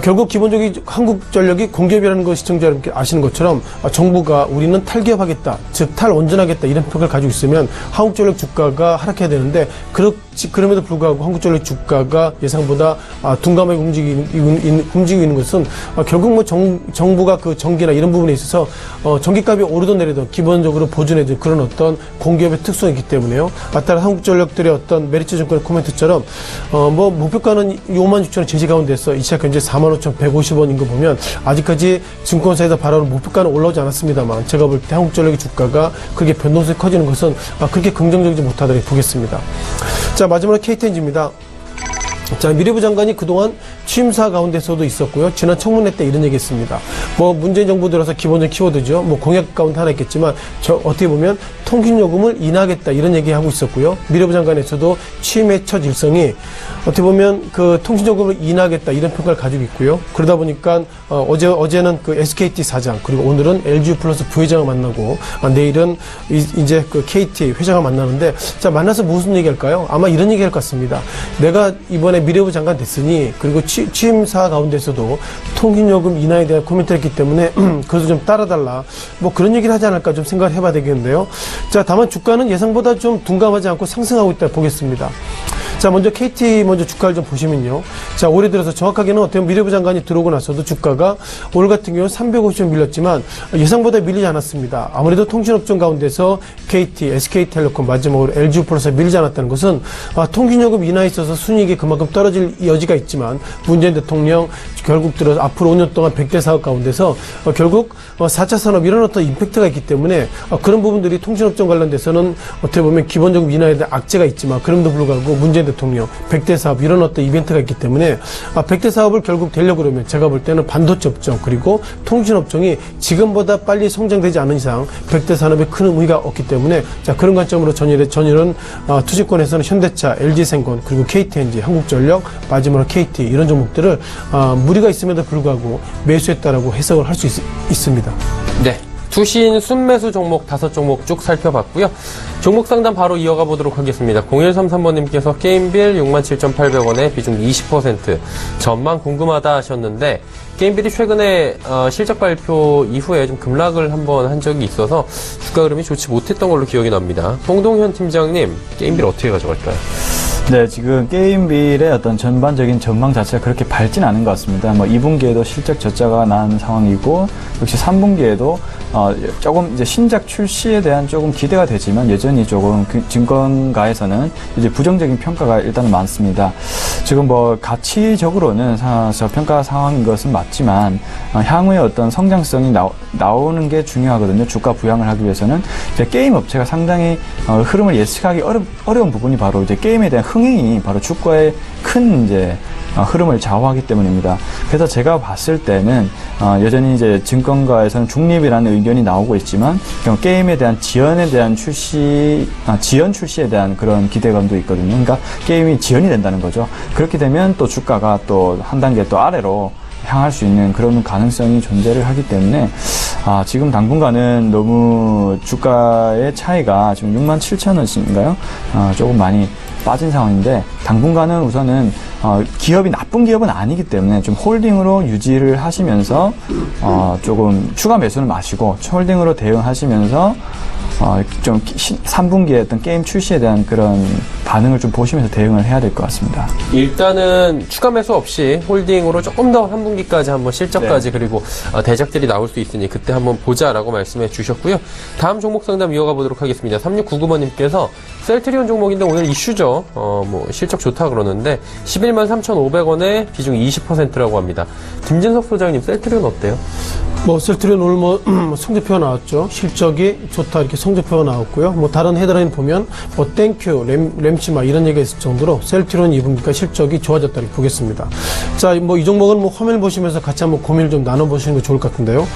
결국 기본적인 한국전력이 공기업이라는 거 시청자 여러분께 아시는 것처럼 정부가 우리는 탈기업하겠다, 즉 탈원전하겠다 이런 평가를 가지고 있으면 한국전력 주가가 하락해야 되는데 그럼에도 불구하고 한국전력 주가가 예상보다 둔감하게 움직이고 있는 것은 결국 뭐 정부가 그 전기나 이런 부분에 있어서 전기값이 오르든 내리든 기본적으로 보존해준 그런 어떤 공기업의 특성이 있기 때문에요. 따라 한국전력들의 어떤 메리츠증권 코멘트처럼 뭐 목표가는 56,000원 제시 가운데서 이 시작 현재 45,150원인 거 보면 아직까지 증권사에서 바라는 목표가는 올라오지 않았습니다만 제가 볼 때 한국전력의 주가가 그렇게 변동성이 커지는 것은 그렇게 긍정적이지 못하다고 보겠습니다. 자, 마지막으로 KTNG입니다. 자, 미래부 장관이 그동안 취임사 가운데서도 있었고요. 지난 청문회 때 이런 얘기 했습니다. 문재인 정부 들어서 기본적인 키워드죠. 공약 가운데 하나 있겠지만, 어떻게 보면 통신요금을 인하하겠다 이런 얘기 하고 있었고요. 미래부 장관에서도 취임의 첫 일성이 어떻게 보면 그 통신요금을 인하하겠다 이런 평가를 가지고 있고요. 그러다 보니까, 어제는 그 SKT 사장, 그리고 오늘은 LG 플러스 부회장을 만나고, 내일은 이제 그 KT 회장을 만나는데, 자, 만나서 무슨 얘기 할까요? 아마 이런 얘기 할 것 같습니다. 내가 이번에 미래부 장관 됐으니, 그리고 취임사 가운데서도 통신요금 인하에 대한 코멘트를 했기 때문에 그것도 좀 따라달라 그런 얘기를 하지 않을까 좀 생각을 해봐야 되겠는데요. 자, 다만 주가는 예상보다 좀 둔감하지 않고 상승하고 있다 보겠습니다. 자, 먼저 KT 주가를 좀 보시면요. 자, 올해 들어서 정확하게는 어떻게 보면 미래부 장관이 들어오고 나서도 주가가 올 같은 경우는 350원 밀렸지만 예상보다 밀리지 않았습니다. 아무래도 통신업종 가운데서 KT, SK텔레콤 마지막으로 LG플러스가 밀리지 않았다는 것은 통신요금 인하에 있어서 순이익이 그만큼 떨어질 여지가 있지만 문재인 대통령 결국 들어서 앞으로 5년 동안 100대 사업 가운데서 결국 4차 산업 이런 어떤 임팩트가 있기 때문에 그런 부분들이 통신업종 관련돼서는 어떻게 보면 기본적으로 인하에 대한 악재가 있지만 그럼에도 불구하고 문재인 대통령 100대 사업 이런 어떤 이벤트가 있기 때문에 100대 사업을 결국 되려고 그러면 제가 볼 때는 반도체 업종 그리고 통신업종이 지금보다 빨리 성장되지 않은 이상 100대 산업에 큰 의미가 없기 때문에 자, 그런 관점으로 전일은 투지권에서는 현대차, LG생건 그리고 KTNG, 한국전력 마지막으로 KT 이런 종목들을 무리가 있음에도 불구하고 매수했다라고 해석을 할 수 있습니다. 네. 투신 순매수 종목 5종목 쭉 살펴봤고요. 종목 상담 바로 이어가 보도록 하겠습니다. 0133번님께서 게임빌 67,800원에 비중 20% 전망 궁금하다 하셨는데 게임빌이 최근에 실적 발표 이후에 좀 급락을 한번 한 적이 있어서 주가 흐름이 좋지 못했던 걸로 기억이 납니다. 홍동현 팀장님, 게임빌 어떻게 가져갈까요? 네, 지금 게임빌의 어떤 전반적인 전망 자체가 그렇게 밝진 않은 것 같습니다. 2분기에도 실적 저자가 난 상황이고, 역시 3분기에도 조금 이제 신작 출시에 대한 조금 기대가 되지만 여전히 조금 증권가에서는 이제 부정적인 평가가 일단은 많습니다. 지금 가치적으로는 저평가 상황인 것은 맞지만 향후에 어떤 성장성이 나오는 게 중요하거든요. 주가 부양을 하기 위해서는 이제 게임 업체가 상당히 흐름을 예측하기 어려운 부분이 바로 이제 게임에 대한 흥행이 바로 주가의 큰 이제 흐름을 좌우하기 때문입니다. 그래서 제가 봤을 때는 여전히 이제 증권가에서는 중립이라는 의견이 나오고 있지만 게임에 대한 지연 출시에 대한 그런 기대감도 있거든요. 그러니까 게임이 지연이 된다는 거죠. 그렇게 되면 또 주가가 또 한 단계 또 아래로 향할 수 있는 그런 가능성이 존재를 하기 때문에 지금 당분간은 너무 주가의 차이가 지금 67,000원인가요? 조금 많이 빠진 상황인데 당분간은 우선은 기업이 나쁜 기업은 아니기 때문에 좀 홀딩으로 유지를 하시면서 조금 추가 매수는 마시고 홀딩으로 대응하시면서 좀 3분기에 어떤 게임 출시에 대한 그런 반응을 좀 보시면서 대응을 해야 될 것 같습니다. 일단은 추가 매수 없이 홀딩으로 조금 더 3분기까지 한번 실적까지 그리고 대작들이 나올 수 있으니 그때 한번 보자라고 말씀해 주셨고요. 다음 종목 상담 이어가 보도록 하겠습니다. 3699번님께서 셀트리온 종목인데 오늘 이슈죠. 뭐 실적 좋다 그러는데 11만 3,500원에 비중 20%라고 합니다. 김진석 소장님 셀트리온 어때요? 뭐 셀트리온 오늘 성적표가 나왔죠. 실적이 좋다 이렇게 성적표가 나왔고요. 뭐 다른 헤드라인 보면 뭐 땡큐, 램치마 이런 얘기가 있을 정도로 셀트리온 2분기가 실적이 좋아졌다 이렇게 보겠습니다. 자, 뭐 이 종목은 뭐 화면을 보시면서 같이 한번 고민을 좀 나눠보시는 게 좋을 것 같은데요.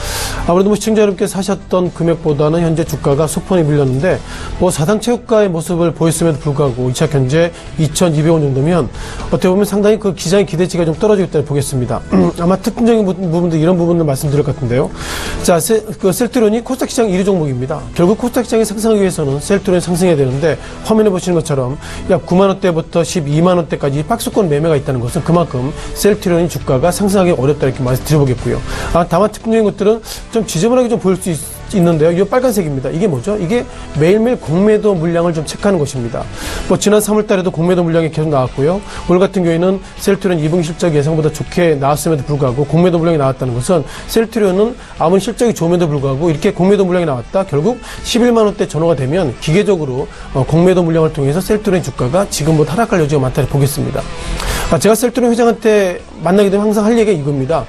아무래도 뭐 시청자 여러분께서 사셨던 금액보다는 현재 주가가 소폭이 밀렸는데 뭐 사상체육가의 모습을 보였음에도 불구하고 2차 견제 2,200원 정도면 어떻게 보면 상당히 그 시장의 기대치가 좀 떨어지겠다고 보겠습니다. 아마 특징적인 부분들 이런 부분을 말씀드릴 것 같은데요. 자, 셀트리온이 코스닥 시장 1위 종목입니다. 결국 코스닥 시장이 상승하기 위해서는 셀트리온이 상승해야 되는데 화면에 보시는 것처럼 약 9만원대부터 12만원대까지 박스권 매매가 있다는 것은 그만큼 셀트리온이 주가가 상승하기 어렵다 이렇게 말씀드려보겠고요. 다만 특징적인 것들은 좀 지저분하게 좀 보일 수 있는데요. 이 빨간색입니다. 이게 뭐죠? 이게 매일매일 공매도 물량을 좀 체크하는 것입니다. 뭐 지난 3월 달에도 공매도 물량이 계속 나왔고요. 올 같은 경우에는 셀트리온 2분기 실적이 예상보다 좋게 나왔음에도 불구하고 공매도 물량이 나왔다는 것은 셀트리온은 아무리 실적이 좋음에도 불구하고 이렇게 공매도 물량이 나왔다. 결국 11만 원대 전후가 되면 기계적으로 공매도 물량을 통해서 셀트리온 주가가 지금보다 하락할 여지가 많다고 보겠습니다. 제가 셀트리온 회장한테 만나게 되면 항상 할 얘기가 이겁니다.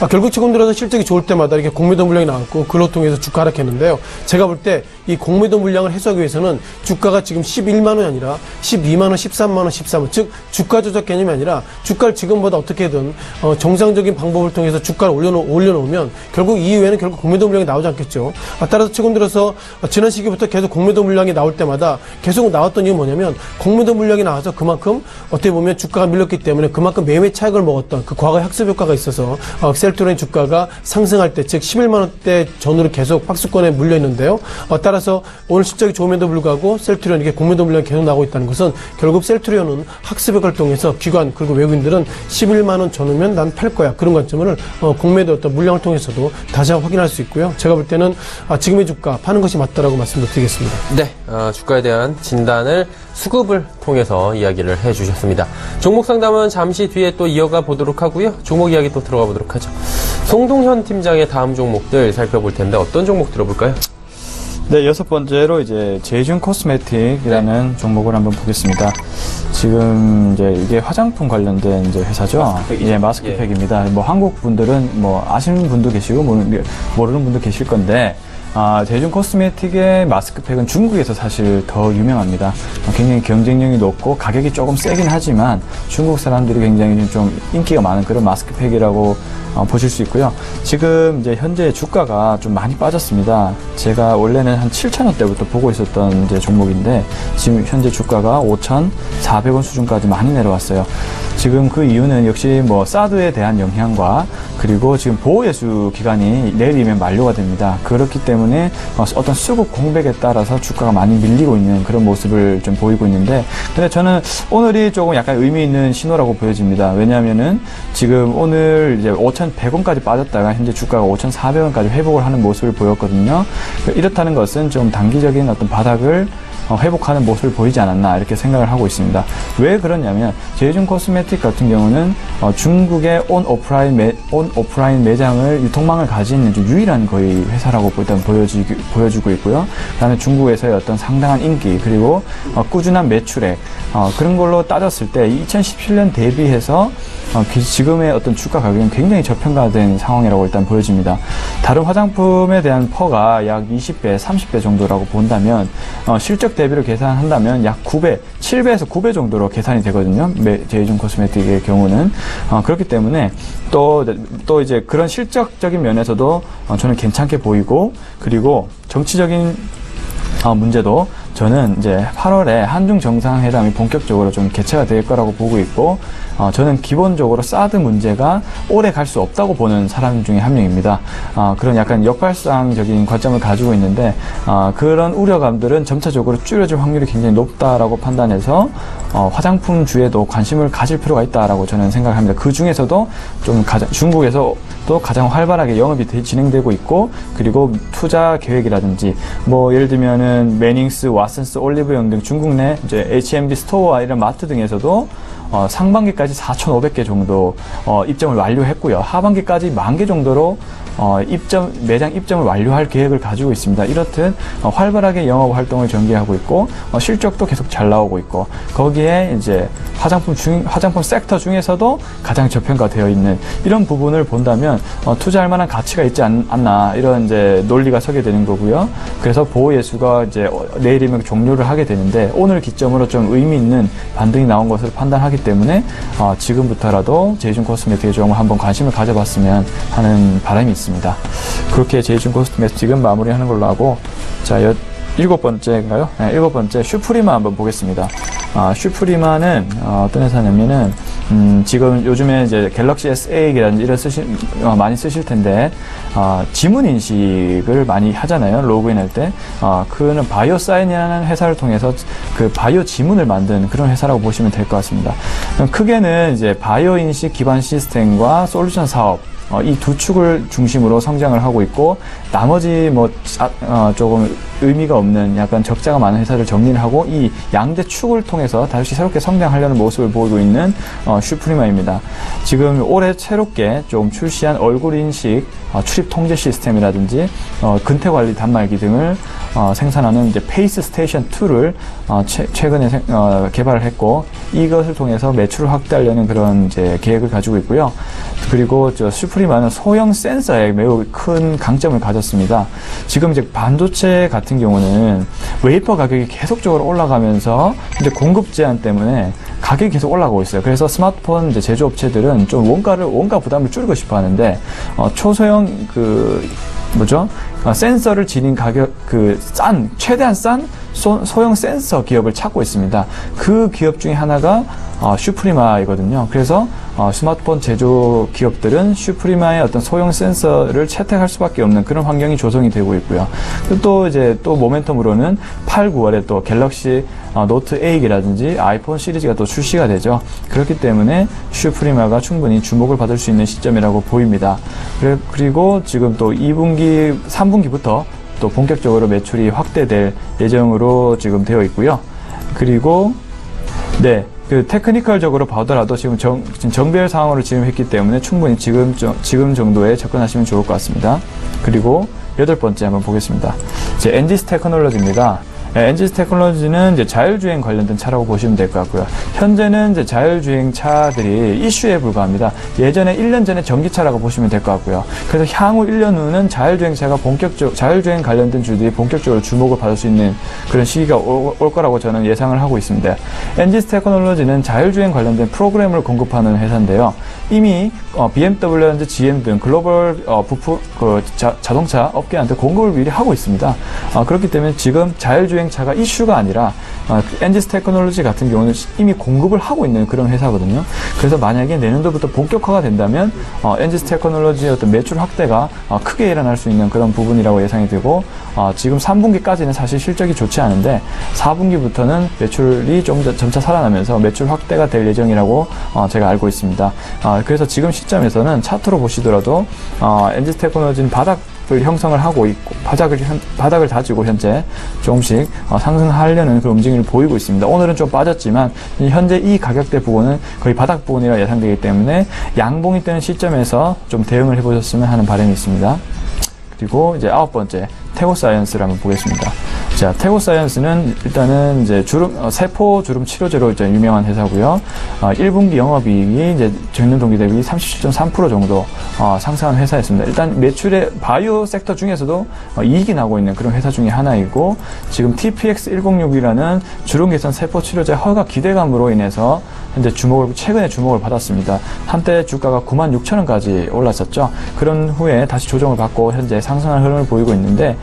결국 최근 들어서 실적이 좋을 때마다 이렇게 공매도 물량이 나왔고 그로 통해서 주가 하락했는데요. 제가 볼 때 이 공매도 물량을 해소하기 위해서는 주가가 지금 11만 원이 아니라 12만 원, 13만 원, 13원 즉 주가 조작 개념이 아니라 주가를 지금보다 어떻게든 정상적인 방법을 통해서 주가를 올려놓으면 결국 이후에는 결국 공매도 물량이 나오지 않겠죠. 따라서 최근 들어서 지난 시기부터 계속 공매도 물량이 나올 때마다 계속 나왔던 이유는 뭐냐면 공매도 물량이 나와서 그만큼 어떻게 보면 주가가 밀렸기 때문에 그만큼 매매 차익을 먹었던 그 과거의 학습 효과가 있어서 셀트리온 주가가 상승할 때 즉 11만 원대 전후로 계속 박스권에 물려 있는데요. 따라서 오늘 실적이 좋음에도 불구하고 셀트리온 이게 공매도 물량이 계속 나오고 있다는 것은 결국 셀트리온은 학습 효과를 통해서 기관 그리고 외국인들은 11만 원 전후면 난 팔 거야 그런 관점을 공매도 어떤 물량을 통해서도 다시 한번 확인할 수 있고요. 제가 볼 때는 지금의 주가 파는 것이 맞다라고 말씀드리겠습니다. 네, 주가에 대한 진단을 수급을 통해서 이야기를 해주셨습니다. 종목 상담은 잠시 뒤에 또 이어가 보도록 하고요. 종목 이야기 또 들어가 보도록 하죠. 송동현 팀장의 다음 종목들 살펴볼 텐데 어떤 종목 들어볼까요? 네, 6번째로 이제 제이준 코스메틱이라는 종목을 한번 보겠습니다. 지금 이제 이게 화장품 관련된 이제 회사죠. 마스크팩이죠. 예, 마스크팩입니다. 뭐 한국 분들은 뭐 아시는 분도 계시고 모르는 분도 계실 건데 제이준 코스메틱의 마스크팩은 중국에서 사실 더 유명합니다. 굉장히 경쟁력이 높고 가격이 조금 세긴 하지만 중국 사람들이 굉장히 좀 인기가 많은 그런 마스크팩이라고 보실 수 있고요. 지금 이제 현재 주가가 좀 많이 빠졌습니다. 제가 원래는 한 7,000원대부터 보고 있었던 이제 종목인데 지금 현재 주가가 5,400원 수준까지 많이 내려왔어요. 지금 그 이유는 역시 뭐 사드에 대한 영향과 그리고 지금 보호예수 기간이 내일이면 만료가 됩니다. 그렇기 때문에 어떤 수급 공백에 따라서 주가가 많이 밀리고 있는 그런 모습을 좀 보이고 있는데 근데 저는 오늘이 조금 약간 의미 있는 신호라고 보여집니다. 왜냐하면은 지금 오늘 이제 5,100원까지 빠졌다가 현재 주가가 5,400원까지 회복을 하는 모습을 보였거든요. 이렇다는 것은 좀 단기적인 어떤 바닥을 회복하는 모습을 보이지 않았나 이렇게 생각을 하고 있습니다. 왜 그러냐면 제이준 코스메틱 같은 경우는 중국의 온 오프라인 매장을 유통망을 가진 유일한 거의 회사라고 일단 보여주고 있고요. 그다음에 중국에서의 어떤 상당한 인기 그리고 꾸준한 매출액 그런 걸로 따졌을 때 2017년 대비해서 지금의 어떤 주가 가격은 굉장히 저평가된 상황이라고 일단 보여집니다. 다른 화장품에 대한 퍼가 약 20배, 30배 정도라고 본다면 실적 대비로 계산한다면 약 9배, 7배에서 9배 정도로 계산이 되거든요. 제이준 코스메틱의 경우는 그렇기 때문에 또 이제 그런 실적적인 면에서도 저는 괜찮게 보이고 그리고 정치적인 문제도 저는 이제 8월에 한중 정상회담이 본격적으로 좀 개최가 될 거라고 보고 있고, 저는 기본적으로 사드 문제가 오래 갈 수 없다고 보는 사람 중에 한 명입니다. 그런 약간 역발상적인 관점을 가지고 있는데, 그런 우려감들은 점차적으로 줄여질 확률이 굉장히 높다라고 판단해서 화장품주에도 관심을 가질 필요가 있다라고 저는 생각합니다. 그 중에서도 좀 중국에서 또 가장 활발하게 영업이 진행되고 있고, 그리고 투자 계획이라든지 뭐 예를 들면은 매닝스, 왓슨스, 올리브영 등 중국 내 이제 H&M 스토어와 이런 마트 등에서도 상반기까지 4,500개 정도 입점을 완료했고요. 하반기까지 10,000개 정도로 매장 입점을 완료할 계획을 가지고 있습니다. 이렇듯 활발하게 영업 활동을 전개하고 있고, 실적도 계속 잘 나오고 있고, 거기에 이제 화장품 섹터 중에서도 가장 저평가되어 있는 이런 부분을 본다면 투자할 만한 가치가 있지 않나, 이런 이제 논리가 서게 되는 거고요. 그래서 보호예수가 이제 내일이면 종료를 하게 되는데, 오늘 기점으로 좀 의미 있는 반등이 나온 것으로 판단하기 때문에 지금부터라도 제이준 코스메틱의 종을 한번 관심을 가져봤으면 하는 바람이 있습니다. 그렇게 제이준 코스메틱은 마무리하는 걸로 하고, 자, 7번째인가요? 네, 7번째 슈프리마 한번 보겠습니다. 슈프리마는 어떤 회사냐면은 지금 요즘에 이제 갤럭시 S8이라든지 이런 많이 쓰실 텐데, 지문 인식을 많이 하잖아요. 로그인할 때. 그는 바이오사인이라는 회사를 통해서 그 바이오 지문을 만든 그런 회사라고 보시면 될 것 같습니다. 크게는 이제 바이오 인식 기반 시스템과 솔루션 사업, 이 두 축을 중심으로 성장을 하고 있고, 나머지 조금 의미가 없는 약간 적자가 많은 회사를 정리를 하고 이 양대 축을 통해서 다시 새롭게 성장하려는 모습을 보이고 있는 슈프리마입니다. 지금 올해 새롭게 좀 출시한 얼굴 인식 출입 통제 시스템이라든지 근태 관리 단말기 등을 생산하는 이제 페이스 스테이션 2를 최근에 개발을 했고, 이것을 통해서 매출을 확대하려는 그런 이제 계획을 가지고 있고요. 그리고 슈프리마는 소형 센서에 매우 큰 강점을 가졌습니다. 지금 이제 반도체 같은 경우는 웨이퍼 가격이 계속적으로 올라가면서 이제 공급 제한 때문에 가격이 계속 올라가고 있어요. 그래서 스마트폰 이제 제조업체들은 좀 원가 부담을 줄이고 싶어 하는데, 초소형 센서를 지닌 최대한 싼 소형 센서 기업을 찾고 있습니다. 그 기업 중에 하나가 슈프리마이거든요. 그래서 스마트폰 제조 기업들은 슈프리마의 어떤 소형 센서를 채택할 수밖에 없는 그런 환경이 조성이 되고 있고요. 또 모멘텀으로는 8, 9월에 또 갤럭시 노트 8이라든지 아이폰 시리즈가 또 출시가 되죠. 그렇기 때문에 슈프리마가 충분히 주목을 받을 수 있는 시점이라고 보입니다. 그리고 지금 또 2분기, 3분기부터 또 본격적으로 매출이 확대될 예정으로 지금 되어 있고요. 그리고 테크니컬적으로 보더라도 지금 정배열 상황으로 진입했기 때문에 충분히 지금 정도에 접근하시면 좋을 것 같습니다. 그리고 8번째 한번 보겠습니다. 엔지스 테크놀로지입니다. 엔지스 테크놀로지는 이제 자율주행 관련된 차라고 보시면 될 것 같고요. 현재는 이제 자율주행 차들이 이슈에 불과합니다. 예전에 1년 전에 전기차라고 보시면 될 것 같고요. 그래서 향후 1년 후는 자율주행 관련된 주들이 본격적으로 주목을 받을 수 있는 그런 시기가 올 거라고 저는 예상을 하고 있습니다. 엔지스 테크놀로지는 자율주행 관련된 프로그램을 공급하는 회사인데요. 이미 BMW라든지 GM 등 글로벌 자동차 업계한테 공급을 미리 하고 있습니다. 그렇기 때문에 지금 자율주행차가 이슈가 아니라 엔지스 테크놀로지 같은 경우는 이미 공급을 하고 있는 그런 회사거든요. 그래서 만약에 내년도부터 본격화가 된다면 엔지스 테크놀로지의 어떤 매출 확대가 크게 일어날 수 있는 그런 부분이라고 예상이 되고, 지금 3분기까지는 사실 실적이 좋지 않은데 4분기부터는 매출이 좀 점차 살아나면서 매출 확대가 될 예정이라고 제가 알고 있습니다. 그래서 지금 시점에서는 차트로 보시더라도 엔지스 테크놀로지는 바닥을 형성을 하고 있고 바닥을 다지고 현재 조금씩 상승하려는 그런 움직임을 보이고 있습니다. 오늘은 좀 빠졌지만 현재 이 가격대 부분은 거의 바닥 부분이라 예상되기 때문에 양봉이 뜨는 시점에서 좀 대응을 해보셨으면 하는 바람이 있습니다. 그리고 이제 9번째 태고사이언스를 한번 보겠습니다. 자, 태고사이언스는 일단은 이제 세포 주름 치료제로 이제 유명한 회사고요. 1분기 영업이익이 이제 전년 동기 대비 37.3% 정도 상승한 회사였습니다. 일단 매출의 바이오 섹터 중에서도 이익이 나고 있는 그런 회사 중에 하나이고, 지금 TPX106이라는 주름 개선 세포 치료제 허가 기대감으로 인해서 현재 최근에 주목을 받았습니다. 한때 주가가 96,000원까지 올랐었죠. 그런 후에 다시 조정을 받고 현재 상승하는 흐름을 보이고 있는데,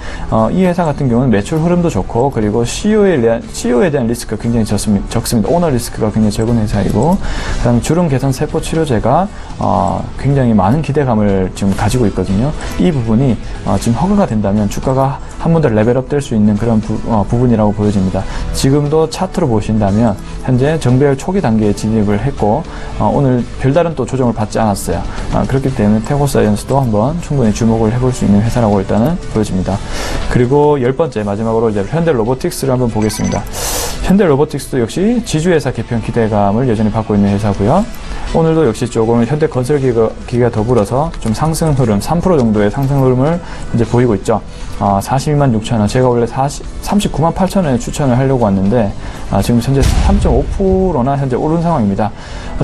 이 회사 같은 경우는 매출 흐름도 좋고, 그리고 CO에 대한 리스크가 굉장히 적습니다. 오너 리스크가 굉장히 적은 회사이고, 그다음에 주름 개선 세포 치료제가 굉장히 많은 기대감을 지금 가지고 있거든요. 이 부분이 지금 허가가 된다면 주가가 한 번 더 레벨업 될 수 있는 그런 부분이라고 보여집니다. 지금도 차트로 보신다면 현재 정배열 초기 단계에 진입을 했고, 오늘 별다른 또 조정을 받지 않았어요. 그렇기 때문에 태고사이언스도 한번 충분히 주목을 해볼 수 있는 회사라고 일단은 보여집니다. 그리고 10번째 마지막으로 이제 현대로보틱스를 한번 보겠습니다. 현대로보틱스도 역시 지주회사 개편 기대감을 여전히 받고 있는 회사고요. 오늘도 역시 조금 현대건설기가 더불어서 좀 상승 흐름, 3% 정도의 상승 흐름을 이제 보이고 있죠. 42만 6천 원, 제가 원래 39만 8천 원에 추천을 하려고 왔는데 지금 현재 3.5%나 현재 오른 상황입니다.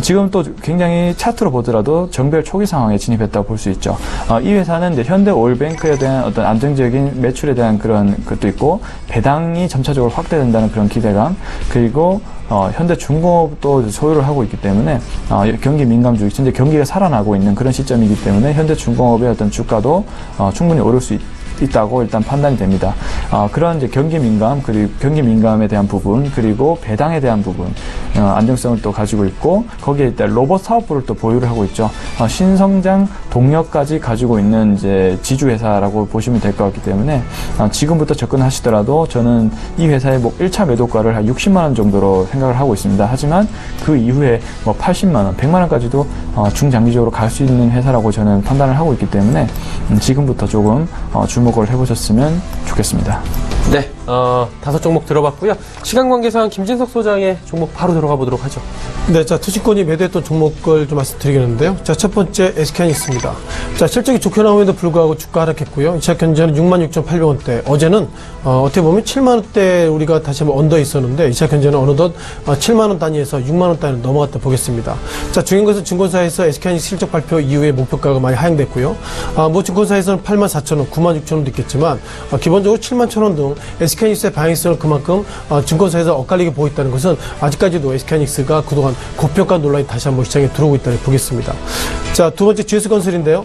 지금 또 굉장히 차트로 보더라도 정배열 초기 상황에 진입했다고 볼 수 있죠. 이 회사는 이제 현대오일뱅크에 대한 어떤 안정적인 매출에 대한 그런 것도 있고, 배당이 점차적으로 확대된다는 그런 기대감, 그리고 현대중공업도 소유를 하고 있기 때문에 경기 민감주의, 현재 경기가 살아나고 있는 그런 시점이기 때문에 현대중공업의 어떤 주가도 충분히 오를 수 있다고 일단 판단이 됩니다. 그런 이제 경기 민감, 그리고 경기 민감에 대한 부분, 그리고 배당에 대한 부분, 안정성을 또 가지고 있고, 거기에 일단 로봇 사업부를 또 보유를 하고 있죠. 신성장 동력까지 가지고 있는 이제 지주회사라고 보시면 될 것 같기 때문에, 지금부터 접근하시더라도 저는 이 회사의 1차 매도가를 한 60만원 정도로 생각을 하고 있습니다. 하지만 그 이후에 80만원, 100만원까지도 중장기적으로 갈 수 있는 회사라고 저는 판단을 하고 있기 때문에, 지금부터 조금 주목을 해보셨으면 좋겠습니다. 네, 5종목 들어봤고요. 시간 관계상 김진석 소장의 종목 바로 들어가 보도록 하죠. 네, 자, 투신권이 매도했던 종목을 좀 말씀드리겠는데요. 자, 첫 번째 SK하이닉스입니다. 자, 실적이 좋게 나옴에도 불구하고 주가 하락했고요. 시작 현재는 66,800원대. 어제는 어떻게 보면 7만원대 우리가 다시 한번 언더 있었는데, 시작 현재는 어느덧 7만원 단위에서 6만원 단위로 넘어갔다 보겠습니다. 자, 중요한 것은 증권사에서 SK하이닉스 실적 발표 이후에 목표가가 많이 하향됐고요. 뭐 증권사에서는 84,000원, 96,000원도 있겠지만, 기본적으로 71,000원 등 SK하이닉스의 방향성을 그만큼 증권사에서 엇갈리게 보고 있다는 것은 아직까지도 SK하이닉스가 그동안 고평가 논란이 다시 한번 시장에 들어오고 있다고 보겠습니다. 자, 두 번째 GS건설인데요.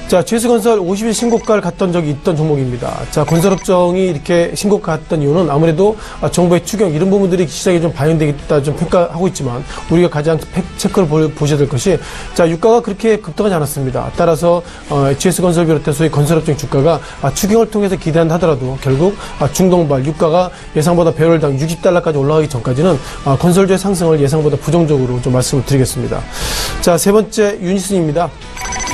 자, GS건설 50일 신고가를 갔던 적이 있던 종목입니다. 자, 건설업종이 이렇게 신고가 갔던 이유는 아무래도 정부의 추경, 이런 부분들이 시장에 좀 반영되겠다 좀 평가하고 있지만, 우리가 가장 체크를 보셔야 될 것이, 자, 유가가 그렇게 급등하지 않았습니다. 따라서 GS건설 비롯해 소위 건설업종 주가가 추경을 통해서 기대한다 하더라도 결국 중동발 유가가 예상보다 배럴당 60달러까지 올라가기 전까지는 건설주의 상승을 예상보다 부정적으로 좀 말씀을 드리겠습니다. 자, 세 번째 유니슨입니다.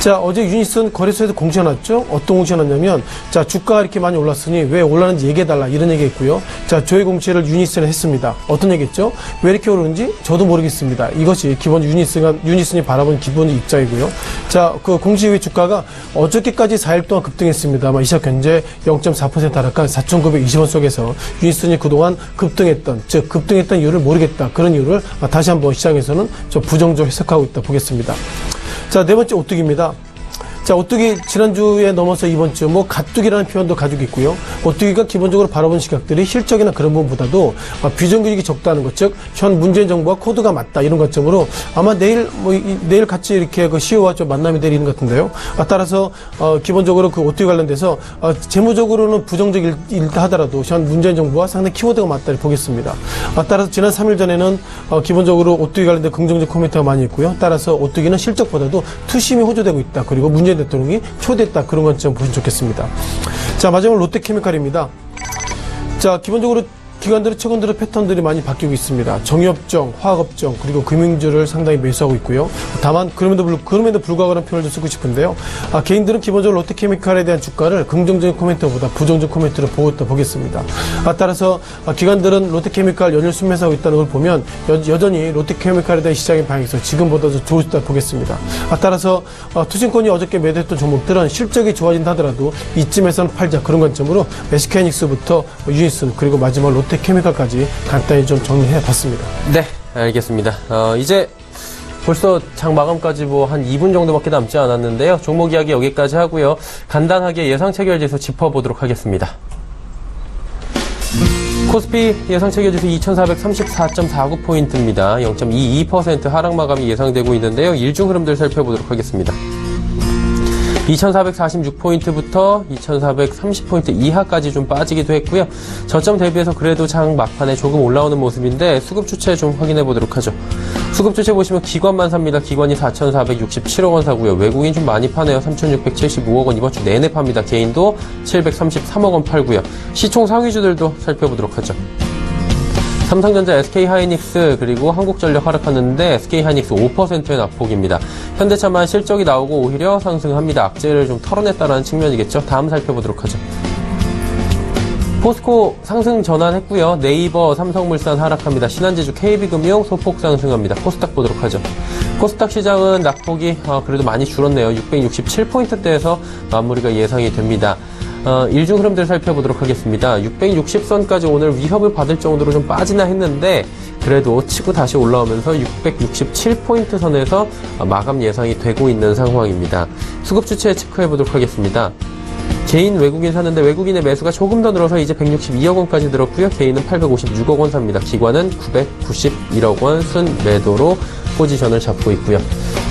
자, 어제 유니슨 거래소에서 공시해놨죠? 어떤 공시해놨냐면, 자, 주가가 이렇게 많이 올랐으니 왜 올랐는지 얘기해달라, 이런 얘기 했고요. 자, 조회 공시를 유니슨에 했습니다. 어떤 얘기 했죠? 왜 이렇게 오르는지 저도 모르겠습니다. 이것이 기본 유니슨이 바라보는 기본 입장이고요. 자, 그 공시 이후에 주가가 어저께까지 4일 동안 급등했습니다만, 이 시각 현재 0.4% 하락한 4,920원 속에서 유니슨이 그동안 급등했던 이유를 모르겠다, 그런 이유를 다시 한번 시장에서는 좀 부정적으로 해석하고 있다 보겠습니다. 자, 네 번째 오뚜기입니다. 자, 오뚜기 지난주에 넘어서 이번 주 가뚜기라는 표현도 가지고 있고요. 오뚜기가 기본적으로 바라본 시각들이 실적이나 그런 부분보다도 비정규직이 적다는 것, 즉 현 문재인 정부와 코드가 맞다, 이런 관점으로 아마 내일 같이 이렇게 그 CEO와 좀 만남이 되는 것 같은데요. 따라서 기본적으로 그 오뚜기 관련돼서 재무적으로는 부정적이다 하더라도 현 문재인 정부와 상당히 키워드가 맞다를 보겠습니다. 따라서 지난 3일 전에는 기본적으로 오뚜기 관련된 긍정적 코멘트가 많이 있고요. 따라서 오뚜기는 실적보다도 투심이 호조되고 있다, 그리고 문재인 대통령이 초대했다, 그런 관점 보시면 좋겠습니다. 자, 마지막으로 롯데케미칼입니다. 자, 기본적으로 기관들의 최근 들어 패턴들이 많이 바뀌고 있습니다. 정유업종, 화학업종, 그리고 금융주를 상당히 매수하고 있고요. 다만 그럼에도 불구하고라는 표현을 좀 쓰고 싶은데요. 개인들은 기본적으로 롯데케미칼에 대한 주가를 긍정적인 코멘트보다 부정적 코멘트를 보겠습니다. 따라서 기관들은 롯데케미칼 연일 순매수하고 있다는 걸 보면 여전히 롯데케미칼에 대한 시장의 방향성 지금보다도 좋다 보겠습니다. 따라서 투신권이 어저께 매도했던 종목들은 실적이 좋아진다 하더라도 이쯤에서는 팔자, 그런 관점으로 SK하이닉스부터 유니슨, 그리고 마지막 롯데케미칼까지 간단히 좀 정리해 봤습니다. 네, 알겠습니다. 이제 벌써 장 마감까지 한 2분 정도밖에 남지 않았는데요. 종목 이야기 여기까지 하고요. 간단하게 예상 체결지수 짚어보도록 하겠습니다. 코스피 예상 체결지수 2434.49포인트입니다. 0.22% 하락 마감이 예상되고 있는데요. 일중 흐름들 살펴보도록 하겠습니다. 2446포인트부터 2430포인트 이하까지 좀 빠지기도 했고요. 저점 대비해서 그래도 장 막판에 조금 올라오는 모습인데 수급 주체 좀 확인해 보도록 하죠. 수급 주체 보시면 기관만 삽니다. 기관이 4,467억 원 사고요. 외국인 좀 많이 파네요. 3,675억 원 이번 주 내내 팝니다. 개인도 733억 원 팔고요. 시총 상위주들도 살펴보도록 하죠. 삼성전자, SK하이닉스 그리고 한국전력 하락하는데 SK하이닉스 5%의 낙폭입니다. 현대차만 실적이 나오고 오히려 상승합니다. 악재를 좀 털어냈다는 측면이겠죠. 다음 살펴보도록 하죠. 포스코 상승 전환했고요. 네이버, 삼성물산 하락합니다. 신한제주, KB금융 소폭 상승합니다. 코스닥 보도록 하죠. 코스닥 시장은 낙폭이 그래도 많이 줄었네요. 667포인트대에서 마무리가 예상이 됩니다. 일중 흐름들 살펴보도록 하겠습니다. 660선까지 오늘 위협을 받을 정도로 좀 빠지나 했는데 그래도 치고 다시 올라오면서 667포인트 선에서 마감 예상이 되고 있는 상황입니다. 수급 주체 체크해보도록 하겠습니다. 개인 외국인 사는데 외국인의 매수가 조금 더 늘어서 이제 162억 원까지 늘었고요. 개인은 856억 원 삽니다. 기관은 991억 원 순매도로 포지션을 잡고 있고요.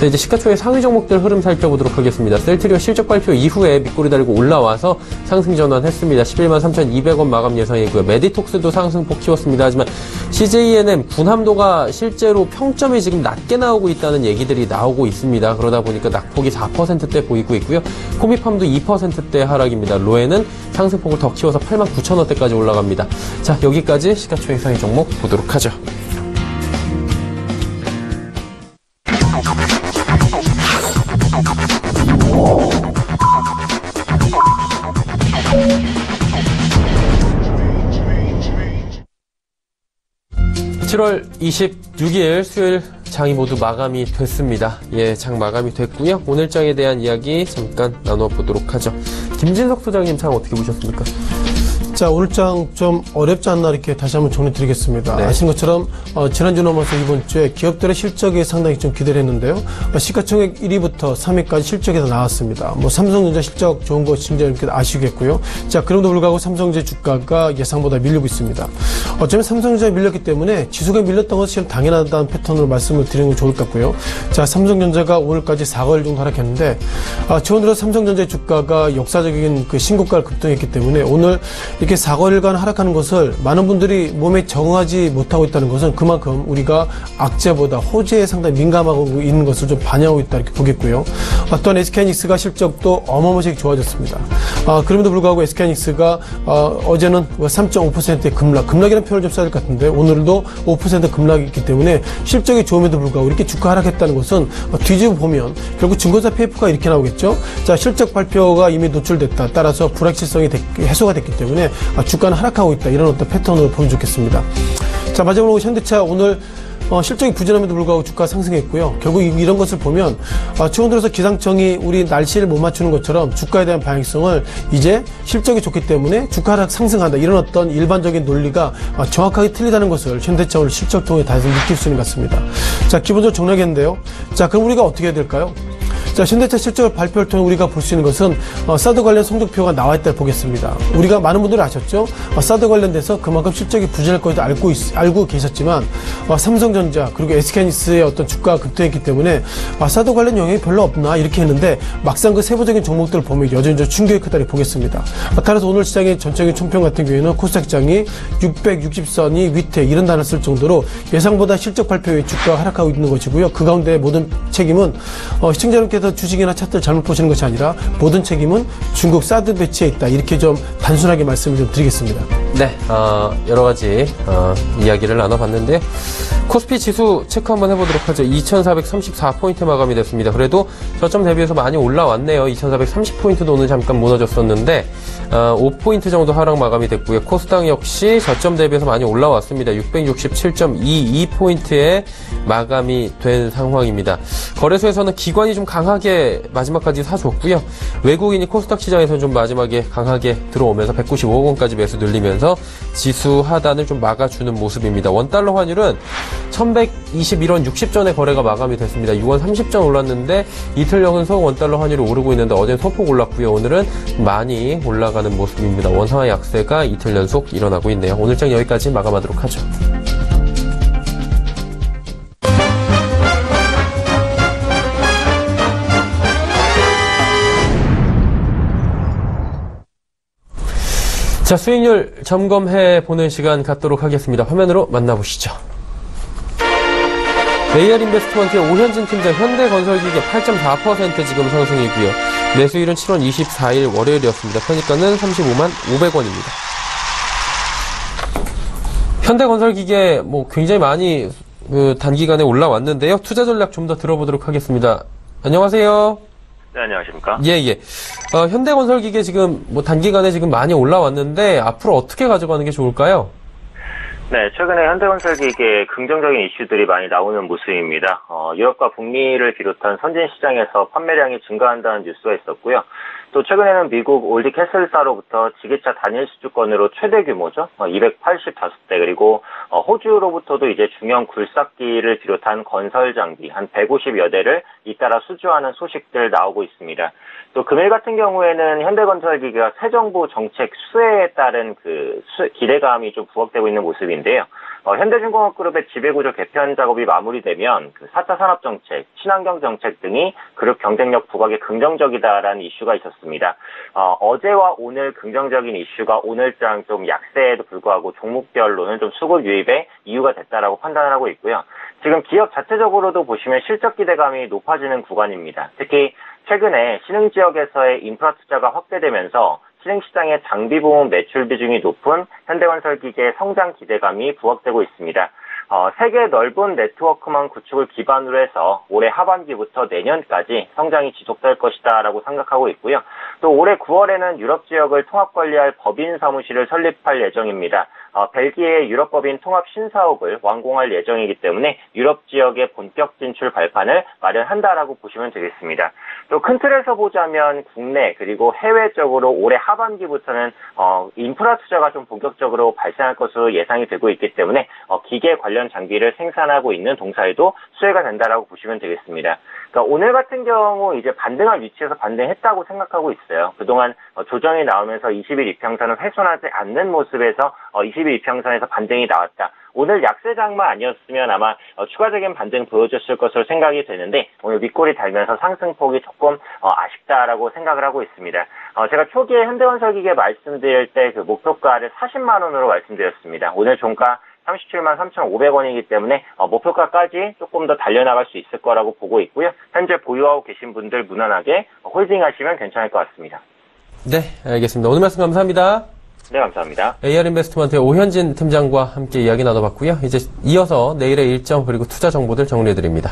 자, 이제 시가총액 상위 종목들 흐름 살펴보도록 하겠습니다. 셀트리온 실적 발표 이후에 밑꼬리 달고 올라와서 상승 전환했습니다. 11만 3,200원 마감 예상이고요. 메디톡스도 상승폭 키웠습니다. 하지만 CJENM 군함도가 실제로 평점이 지금 낮게 나오고 있다는 얘기들이 나오고 있습니다. 그러다 보니까 낙폭이 4%대 보이고 있고요. 코미팜도 2%대 하락입니다. 로에는 상승폭을 더 키워서 89,000원대까지 올라갑니다. 자, 여기까지 시가총액 상위 종목 보도록 하죠. 7월 26일 수요일 장이 모두 마감이 됐습니다. 예, 장 마감이 됐고요. 오늘 장에 대한 이야기 잠깐 나눠보도록 하죠. 김진석 소장님 장 어떻게 보셨습니까? 자, 오늘 장 좀 어렵지 않나 이렇게 다시 한번 정리드리겠습니다. 네. 아시는 것처럼 지난주 넘어서 이번 주에 기업들의 실적에 상당히 좀 기대를 했는데요. 시가총액 1위부터 3위까지 실적이 다 나왔습니다. 삼성전자 실적 좋은 거 진짜 아시겠고요. 자, 그럼에도 불구하고 삼성전자 주가가 예상보다 밀리고 있습니다. 어쩌면 삼성전자에 밀렸기 때문에 지수가 밀렸던 것은 당연하다는 패턴으로 말씀을 드리는 게 좋을 것 같고요. 자, 삼성전자가 오늘까지 4거일 정도 하락했는데 최근 들어 삼성전자의 주가가 역사적인 그 신고가를 급등했기 때문에 오늘 이렇게 4거일간 하락하는 것을 많은 분들이 몸에 적응하지 못하고 있다는 것은 그만큼 우리가 악재보다 호재에 상당히 민감하고 있는 것을 좀 반영하고 있다 이렇게 보겠고요. 또한 SK하이닉스가 실적도 어마어마하게 좋아졌습니다. 그럼에도 불구하고 SK하이닉스가 어제는 3.5%의 급락이라는 표현을 좀 써야 될 것 같은데 오늘도 5% 급락이 있기 때문에 실적이 좋음에도 불구하고 이렇게 주가 하락했다는 것은 뒤집어 보면 결국 증권사 PF가 이렇게 나오겠죠. 자, 실적 발표가 이미 노출됐다. 따라서 불확실성이 해소가 됐기 때문에 주가는 하락하고 있다. 이런 어떤 패턴으로 보면 좋겠습니다. 자, 마지막으로 현대차 오늘 실적이 부진함에도 불구하고 주가 상승했고요. 결국 이런 것을 보면 최근 들어서 기상청이 우리 날씨를 못 맞추는 것처럼 주가에 대한 방향성을 이제 실적이 좋기 때문에 주가 하락 상승한다. 이런 어떤 일반적인 논리가 정확하게 틀리다는 것을 현대차 오늘 실적 통해 다시 느낄 수 있는 것 같습니다. 자, 기본적으로 정리하겠는데요. 자, 그럼 우리가 어떻게 해야 될까요? 자, 현대차 실적 발표를 통해 우리가 볼 수 있는 것은 사드 관련 성적표가 나와 있다를 보겠습니다. 우리가 많은 분들이 아셨죠? 사드 관련돼서 그만큼 실적이 부진할 것도 알고 계셨지만 삼성전자 그리고 SK하이닉스의 어떤 주가가 급등했기 때문에 사드 관련 영향이 별로 없나 이렇게 했는데 막상 그 세부적인 종목들을 보면 여전히 좀 충격이 크다고 보겠습니다. 따라서 오늘 시장의 전체적인 총평 같은 경우에는 코스닥 시장이 660선이 위태 이런 단어를 쓸 정도로 예상보다 실적 발표에 주가가 하락하고 있는 것이고요. 그 가운데 모든 책임은 시청자 여러분께서 주식이나 차트를 잘못 보시는 것이 아니라 모든 책임은 중국 사드 배치에 있다. 이렇게 좀 단순하게 말씀을 좀 드리겠습니다. 네, 여러 가지 이야기를 나눠봤는데 코스피 지수 체크 한번 해보도록 하죠. 2434포인트 마감이 됐습니다. 그래도 저점 대비해서 많이 올라왔네요. 2430포인트도 오늘 잠깐 무너졌었는데 5포인트 정도 하락 마감이 됐고요. 코스닥 역시 저점 대비해서 많이 올라왔습니다. 667.22포인트에 마감이 된 상황입니다. 거래소에서는 기관이 좀 강하게 마지막까지 사줬고요. 외국인이 코스닥 시장에서 좀 마지막에 강하게 들어오면서 195억 원까지 매수 늘리면서 지수 하단을 좀 막아주는 모습입니다. 원달러 환율은 1121원 60전에 거래가 마감이 됐습니다. 6원 30전 올랐는데 이틀 연속 원달러 환율이 오르고 있는데 어제는 소폭 올랐고요. 오늘은 많이 올라가는 모습입니다. 원화의 약세가 이틀 연속 일어나고 있네요. 오늘 장 여기까지 마감하도록 하죠. 자, 수익률 점검해 보는 시간 갖도록 하겠습니다. 화면으로 만나보시죠. AR인베스트먼트의 오현진 팀장, 현대건설기계 8.4% 지금 상승이고요. 매수일은 7월 24일 월요일이었습니다. 편입가는 35만 500원입니다. 현대건설기계 굉장히 많이 단기간에 올라왔는데요. 투자 전략 좀 더 들어보도록 하겠습니다. 안녕하세요. 네, 안녕하십니까? 예. 현대건설기계 지금 단기간에 지금 많이 올라왔는데 앞으로 어떻게 가져가는 게 좋을까요? 네, 최근에 현대건설기계에 긍정적인 이슈들이 많이 나오는 모습입니다. 유럽과 북미를 비롯한 선진 시장에서 판매량이 증가한다는 뉴스가 있었고요. 또 최근에는 미국 올디 캐슬사로부터 지게차 단일 수주권으로 최대 규모죠. 285대, 그리고 호주로부터도 이제 중형 굴삭기를 비롯한 건설 장비 한 150여 대를 잇따라 수주하는 소식들 나오고 있습니다. 또 금일 같은 경우에는 현대건설기계가 새 정부 정책 수혜에 따른 기대감이 좀 부각되고 있는 모습인데요. 현대중공업그룹의 지배구조 개편 작업이 마무리되면 4차 산업정책, 친환경 정책 등이 그룹 경쟁력 부각에 긍정적이다라는 이슈가 있었습니다. 어제와 오늘 긍정적인 이슈가 오늘장 좀 약세에도 불구하고 종목별로는 좀 수급 유입에 이유가 됐다라고 판단을 하고 있고요. 지금 기업 자체적으로도 보시면 실적 기대감이 높아지는 구간입니다. 특히 최근에 신흥지역에서의 인프라 투자가 확대되면서 신흥시장의 장비 부문 매출 비중이 높은 현대건설기계의 성장 기대감이 부각되고 있습니다. 세계 넓은 네트워크망 구축을 기반으로 해서 올해 하반기부터 내년까지 성장이 지속될 것이다라고 생각하고 있고요. 또 올해 9월에는 유럽 지역을 통합관리할 법인 사무실을 설립할 예정입니다. 벨기에의 유럽법인 통합 신사옥을 완공할 예정이기 때문에 유럽 지역의 본격 진출 발판을 마련한다라고 보시면 되겠습니다. 또 큰 틀에서 보자면 국내 그리고 해외적으로 올해 하반기부터는 인프라 투자가 좀 본격적으로 발생할 것으로 예상이 되고 있기 때문에 기계 관련 장비를 생산하고 있는 동사에도 수혜가 된다라고 보시면 되겠습니다. 그러니까 오늘 같은 경우 이제 반등할 위치에서 반등했다고 생각하고 있어요. 그동안 조정이 나오면서 20일 이평선을 훼손하지 않는 모습에서 20일 이평선에서 반등이 나왔다. 오늘 약세 장만 아니었으면 아마 추가적인 반등 보여줬을 것으로 생각이 되는데 오늘 윗골이 달면서 상승폭이 조금 아쉽다라고 생각을 하고 있습니다. 제가 초기에 현대건설기계 말씀드릴 때 목표가를 40만 원으로 말씀드렸습니다. 오늘 종가 37만 3,500원이기 때문에 목표가까지 조금 더 달려나갈 수 있을 거라고 보고 있고요. 현재 보유하고 계신 분들 무난하게 홀딩하시면 괜찮을 것 같습니다. 네, 알겠습니다. 오늘 말씀 감사합니다. 네, 감사합니다. AR인베스트먼트의 오현진 팀장과 함께 이야기 나눠봤고요. 이제 이어서 내일의 일정 그리고 투자 정보들 정리해드립니다.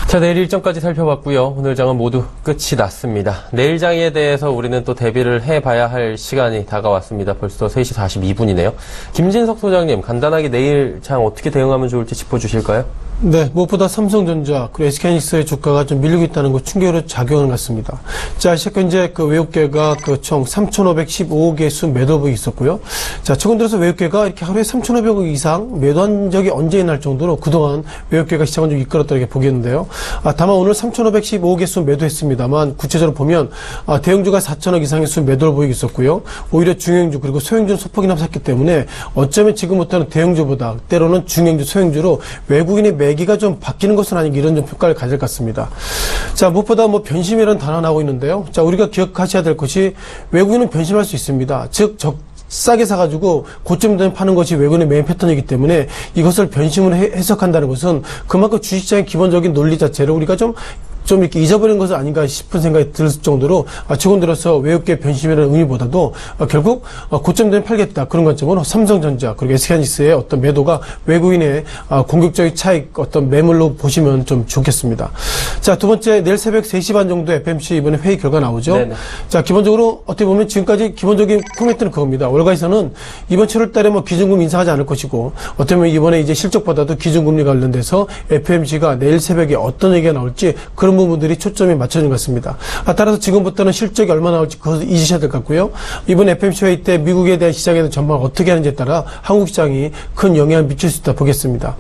자, 내일 일정까지 살펴봤고요. 오늘 장은 모두 끝이 났습니다. 내일 장에 대해서 우리는 또 대비를 해봐야 할 시간이 다가왔습니다. 벌써 3시 42분이네요. 김진석 소장님, 간단하게 내일 장 어떻게 대응하면 좋을지 짚어주실까요? 네, 무엇보다 삼성전자 그리고 SK하이닉스의 주가가 좀 밀리고 있다는 거 충격으로 작용하는 것 같습니다. 자, 현재 그 외국계가 그 총 3,515개 수 매도폭이 있었고요. 자, 최근 들어서 외국계가 이렇게 하루에 3,500억 이상 매도한 적이 언제 날 정도로 그동안 외국계가 시장을 좀 이끌었다 이렇게 보겠는데요. 다만 오늘 3,515개 수 매도했습니다만 구체적으로 보면 대형주가 4,000억 이상의 수 매도를 보이고 있었고요. 오히려 중형주 그리고 소형주는 소폭이나 샀기 때문에 어쩌면 지금부터는 대형주보다 때로는 중형주, 소형주로 외국인의 매기가 좀 바뀌는 것은 아닌가 이런 좀 평가를 가질 것 같습니다. 자, 무엇보다 변심이라는 단어 나오고 있는데요. 자, 우리가 기억하셔야 될 것이 외국인은 변심할 수 있습니다. 즉, 싸게 사가지고 고점에 파는 것이 외국인의 메인 패턴이기 때문에 이것을 변심으로 해석한다는 것은 그만큼 주식시장의 기본적인 논리 자체를 우리가 좀 이렇게 잊어버린 것은 아닌가 싶은 생각이 들 정도로 최근 들어서 외국계 변심이라는 의미보다도 결국 고점 되면 팔겠다 그런 관점으로 삼성전자 그리고 SK하이닉스의 어떤 매도가 외국인의 공격적인 차익 어떤 매물로 보시면 좀 좋겠습니다. 자, 두 번째 내일 새벽 3시 반 정도 FMC 이번에 회의 결과 나오죠. 네네. 자, 기본적으로 어떻게 보면 지금까지 기본적인 코멘트는 그겁니다. 월가에서는 이번 7월 달에 기준금리 인상하지 않을 것이고 어떻게 보면 이번에 이제 실적보다도 기준금리 관련돼서 FMC가 내일 새벽에 어떤 얘기가 나올지 그런 부분들이 초점이 맞춰진 것 같습니다. 따라서 지금부터는 실적이 얼마 나올지 그것을 잊으셔야 될 것 같고요. 이번 FMC 회의 때 미국에 대한 시장에 대한 전망을 어떻게 하는지에 따라 한국 시장이 큰 영향을 미칠 수 있다 보겠습니다.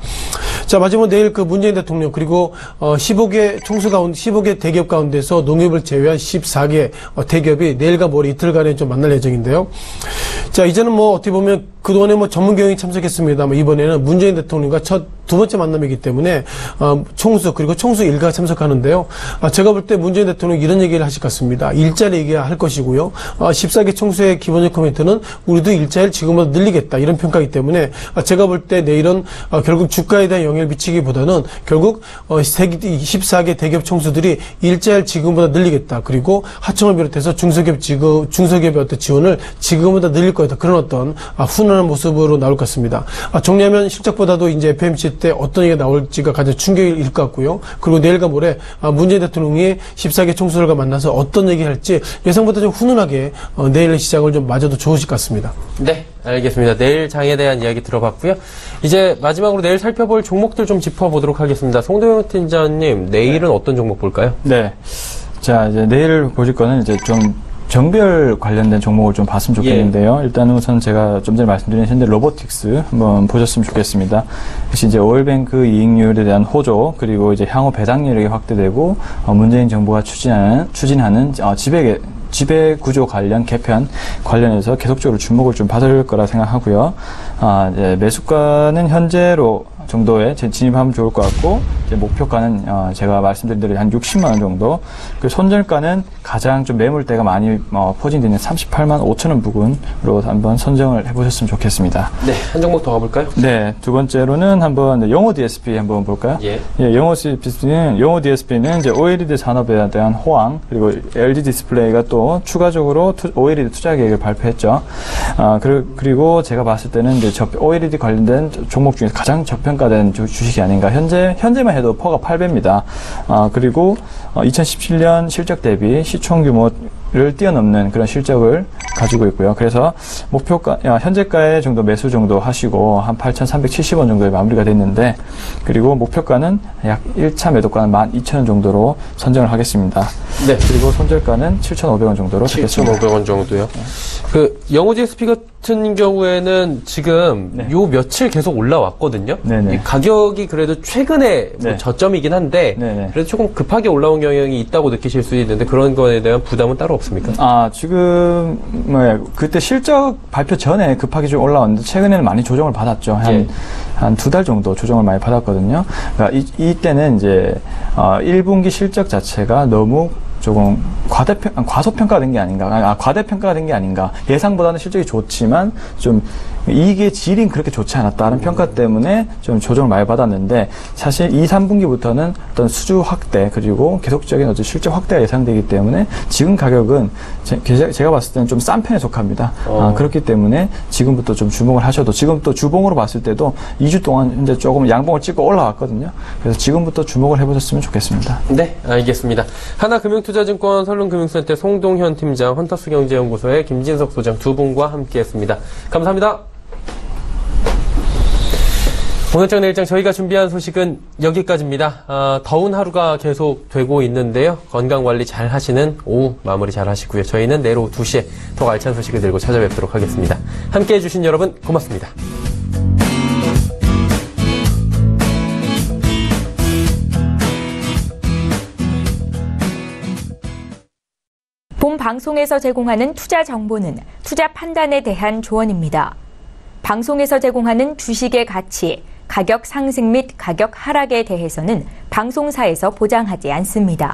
자, 마지막으로 내일 그 문재인 대통령 그리고 15개 총수 가운데 15개 대기업 가운데서 농협을 제외한 14개 대기업이 내일과 모레 이틀간에 좀 만날 예정인데요. 자, 이제는 어떻게 보면 그동안에 전문 경영이 참석했습니다만 이번에는 문재인 대통령과 두 번째 만남이기 때문에 총수 그리고 총수 일가가 참석하는데요. 제가 볼 때 문재인 대통령이 이런 얘기를 하실 것 같습니다. 일자리 얘기할 것이고요. 14개 총수의 기본적 코멘트는 우리도 일자리를 지금보다 늘리겠다 이런 평가이기 때문에 제가 볼 때 내일은 결국 주가에 대한 영향을 미치기보다는 결국 14개 대기업 총수들이 일자리를 지금보다 늘리겠다. 그리고 하청을 비롯해서 중소기업의 어떤 지원을 지금보다 늘릴 거다. 그런 어떤 훈훈한 모습으로 나올 것 같습니다. 정리하면 실적보다도 이제 FMC 때 어떤 얘기가 나올지가 가장 충격일 것 같고요. 그리고 내일과 모레 문재인 대통령이 14개 총수들과 만나서 어떤 얘기를 할지 예상보다 좀 훈훈하게 내일 시장을 좀 맞아도 좋으실 것 같습니다. 네, 알겠습니다. 내일 장에 대한 이야기 들어봤고요. 이제 마지막으로 내일 살펴볼 종목들 좀 짚어보도록 하겠습니다. 송도영 팀장님, 내일은 어떤 종목 볼까요? 네. 자, 이제 내일 보실 거는 이제 좀 정비열 관련된 종목을 좀 봤으면 좋겠는데요. 일단은 우선 제가 좀 전에 말씀드린 현대 로보틱스 한번 보셨으면 좋겠습니다. 역시 이제 오일뱅크 이익률에 대한 호조 그리고 이제 향후 배당률이 확대되고 문재인 정부가 추진하는 지배 구조 관련 개편 관련해서 계속적으로 주목을 좀 받을 거라 생각하고요. 이제 매수가는 현재로 정도에 진입하면 좋을 것 같고 이제 목표가는 제가 말씀드린 대로 한 60만 원 정도. 그 손절가는 가장 좀 매물대가 많이 포진되는 38만 5천 원 부근으로 한번 선정을 해보셨으면 좋겠습니다. 네, 한 종목 더 가볼까요? 네, 두 번째로는 한번 영호 DSP 한번 볼까요? 예, 영호 DSP는 이제 OLED 산업에 대한 호황 그리고 LG 디스플레이가 또 추가적으로 OLED 투자 계획을 발표했죠. 그리고 제가 봤을 때는 이제 OLED 관련된 종목 중에서 가장 저평가된 주식이 아닌가. 현재만 해도 퍼가 8배입니다. 그리고 2017년 실적 대비 시총 규모를 뛰어넘는 그런 실적을 가지고 있고요. 그래서 목표가, 현재가의 정도 매수 정도 하시고 한 8,370원 정도에 마무리가 됐는데, 그리고 목표가는 약 1차 매도가는 12,000원 정도로 선정을 하겠습니다. 네. 그리고 손절가는 7,500원 정도로 되겠습니다. 7,500원 정도요? 네. 영호 DSP 같은 경우에는 지금 네. 요 며칠 계속 올라왔거든요. 네네. 이 가격이 그래도 최근에 네. 저점이긴 한데 네네. 그래도 조금 급하게 올라온 경향이 있다고 느끼실 수 있는데 그런 거에 대한 부담은 따로 없습니까? 지금 그때 실적 발표 전에 급하게 좀 올라왔는데 최근에는 많이 조정을 받았죠. 한 2달 정도 조정을 많이 받았거든요. 그러니까 이때는 이제 1분기 실적 자체가 너무 조금 과소평가된 게 아닌가, 과대평가된 게 아닌가. 예상보다는 실적이 좋지만 좀 이익의 질이 그렇게 좋지 않았다는 평가 때문에 좀 조정을 많이 받았는데 사실 2, 3분기부터는 어떤 수주 확대 그리고 계속적인 어떤 실적 확대가 예상되기 때문에 지금 가격은 제가 봤을 때는 좀 싼 편에 속합니다. 그렇기 때문에 지금부터 좀 주목을 하셔도 지금 또 주봉으로 봤을 때도 2주 동안 현재 조금 양봉을 찍고 올라왔거든요. 그래서 지금부터 주목을 해보셨으면 좋겠습니다. 네, 알겠습니다. 하나금융투자증권 설릉금융센터 송동현 팀장, 헌터스경제연구소의 김진석 소장 두 분과 함께했습니다. 감사합니다. 오늘장 내일장 저희가 준비한 소식은 여기까지입니다. 더운 하루가 계속 되고 있는데요. 건강관리 잘 하시는 오후 마무리 잘 하시고요. 저희는 내일 오후 2시에 더 알찬 소식을 들고 찾아뵙도록 하겠습니다. 함께해 주신 여러분 고맙습니다. 본 방송에서 제공하는 투자 정보는 투자 판단에 대한 조언입니다. 방송에서 제공하는 주식의 가치, 가격 상승 및 가격 하락에 대해서는 방송사에서 보장하지 않습니다.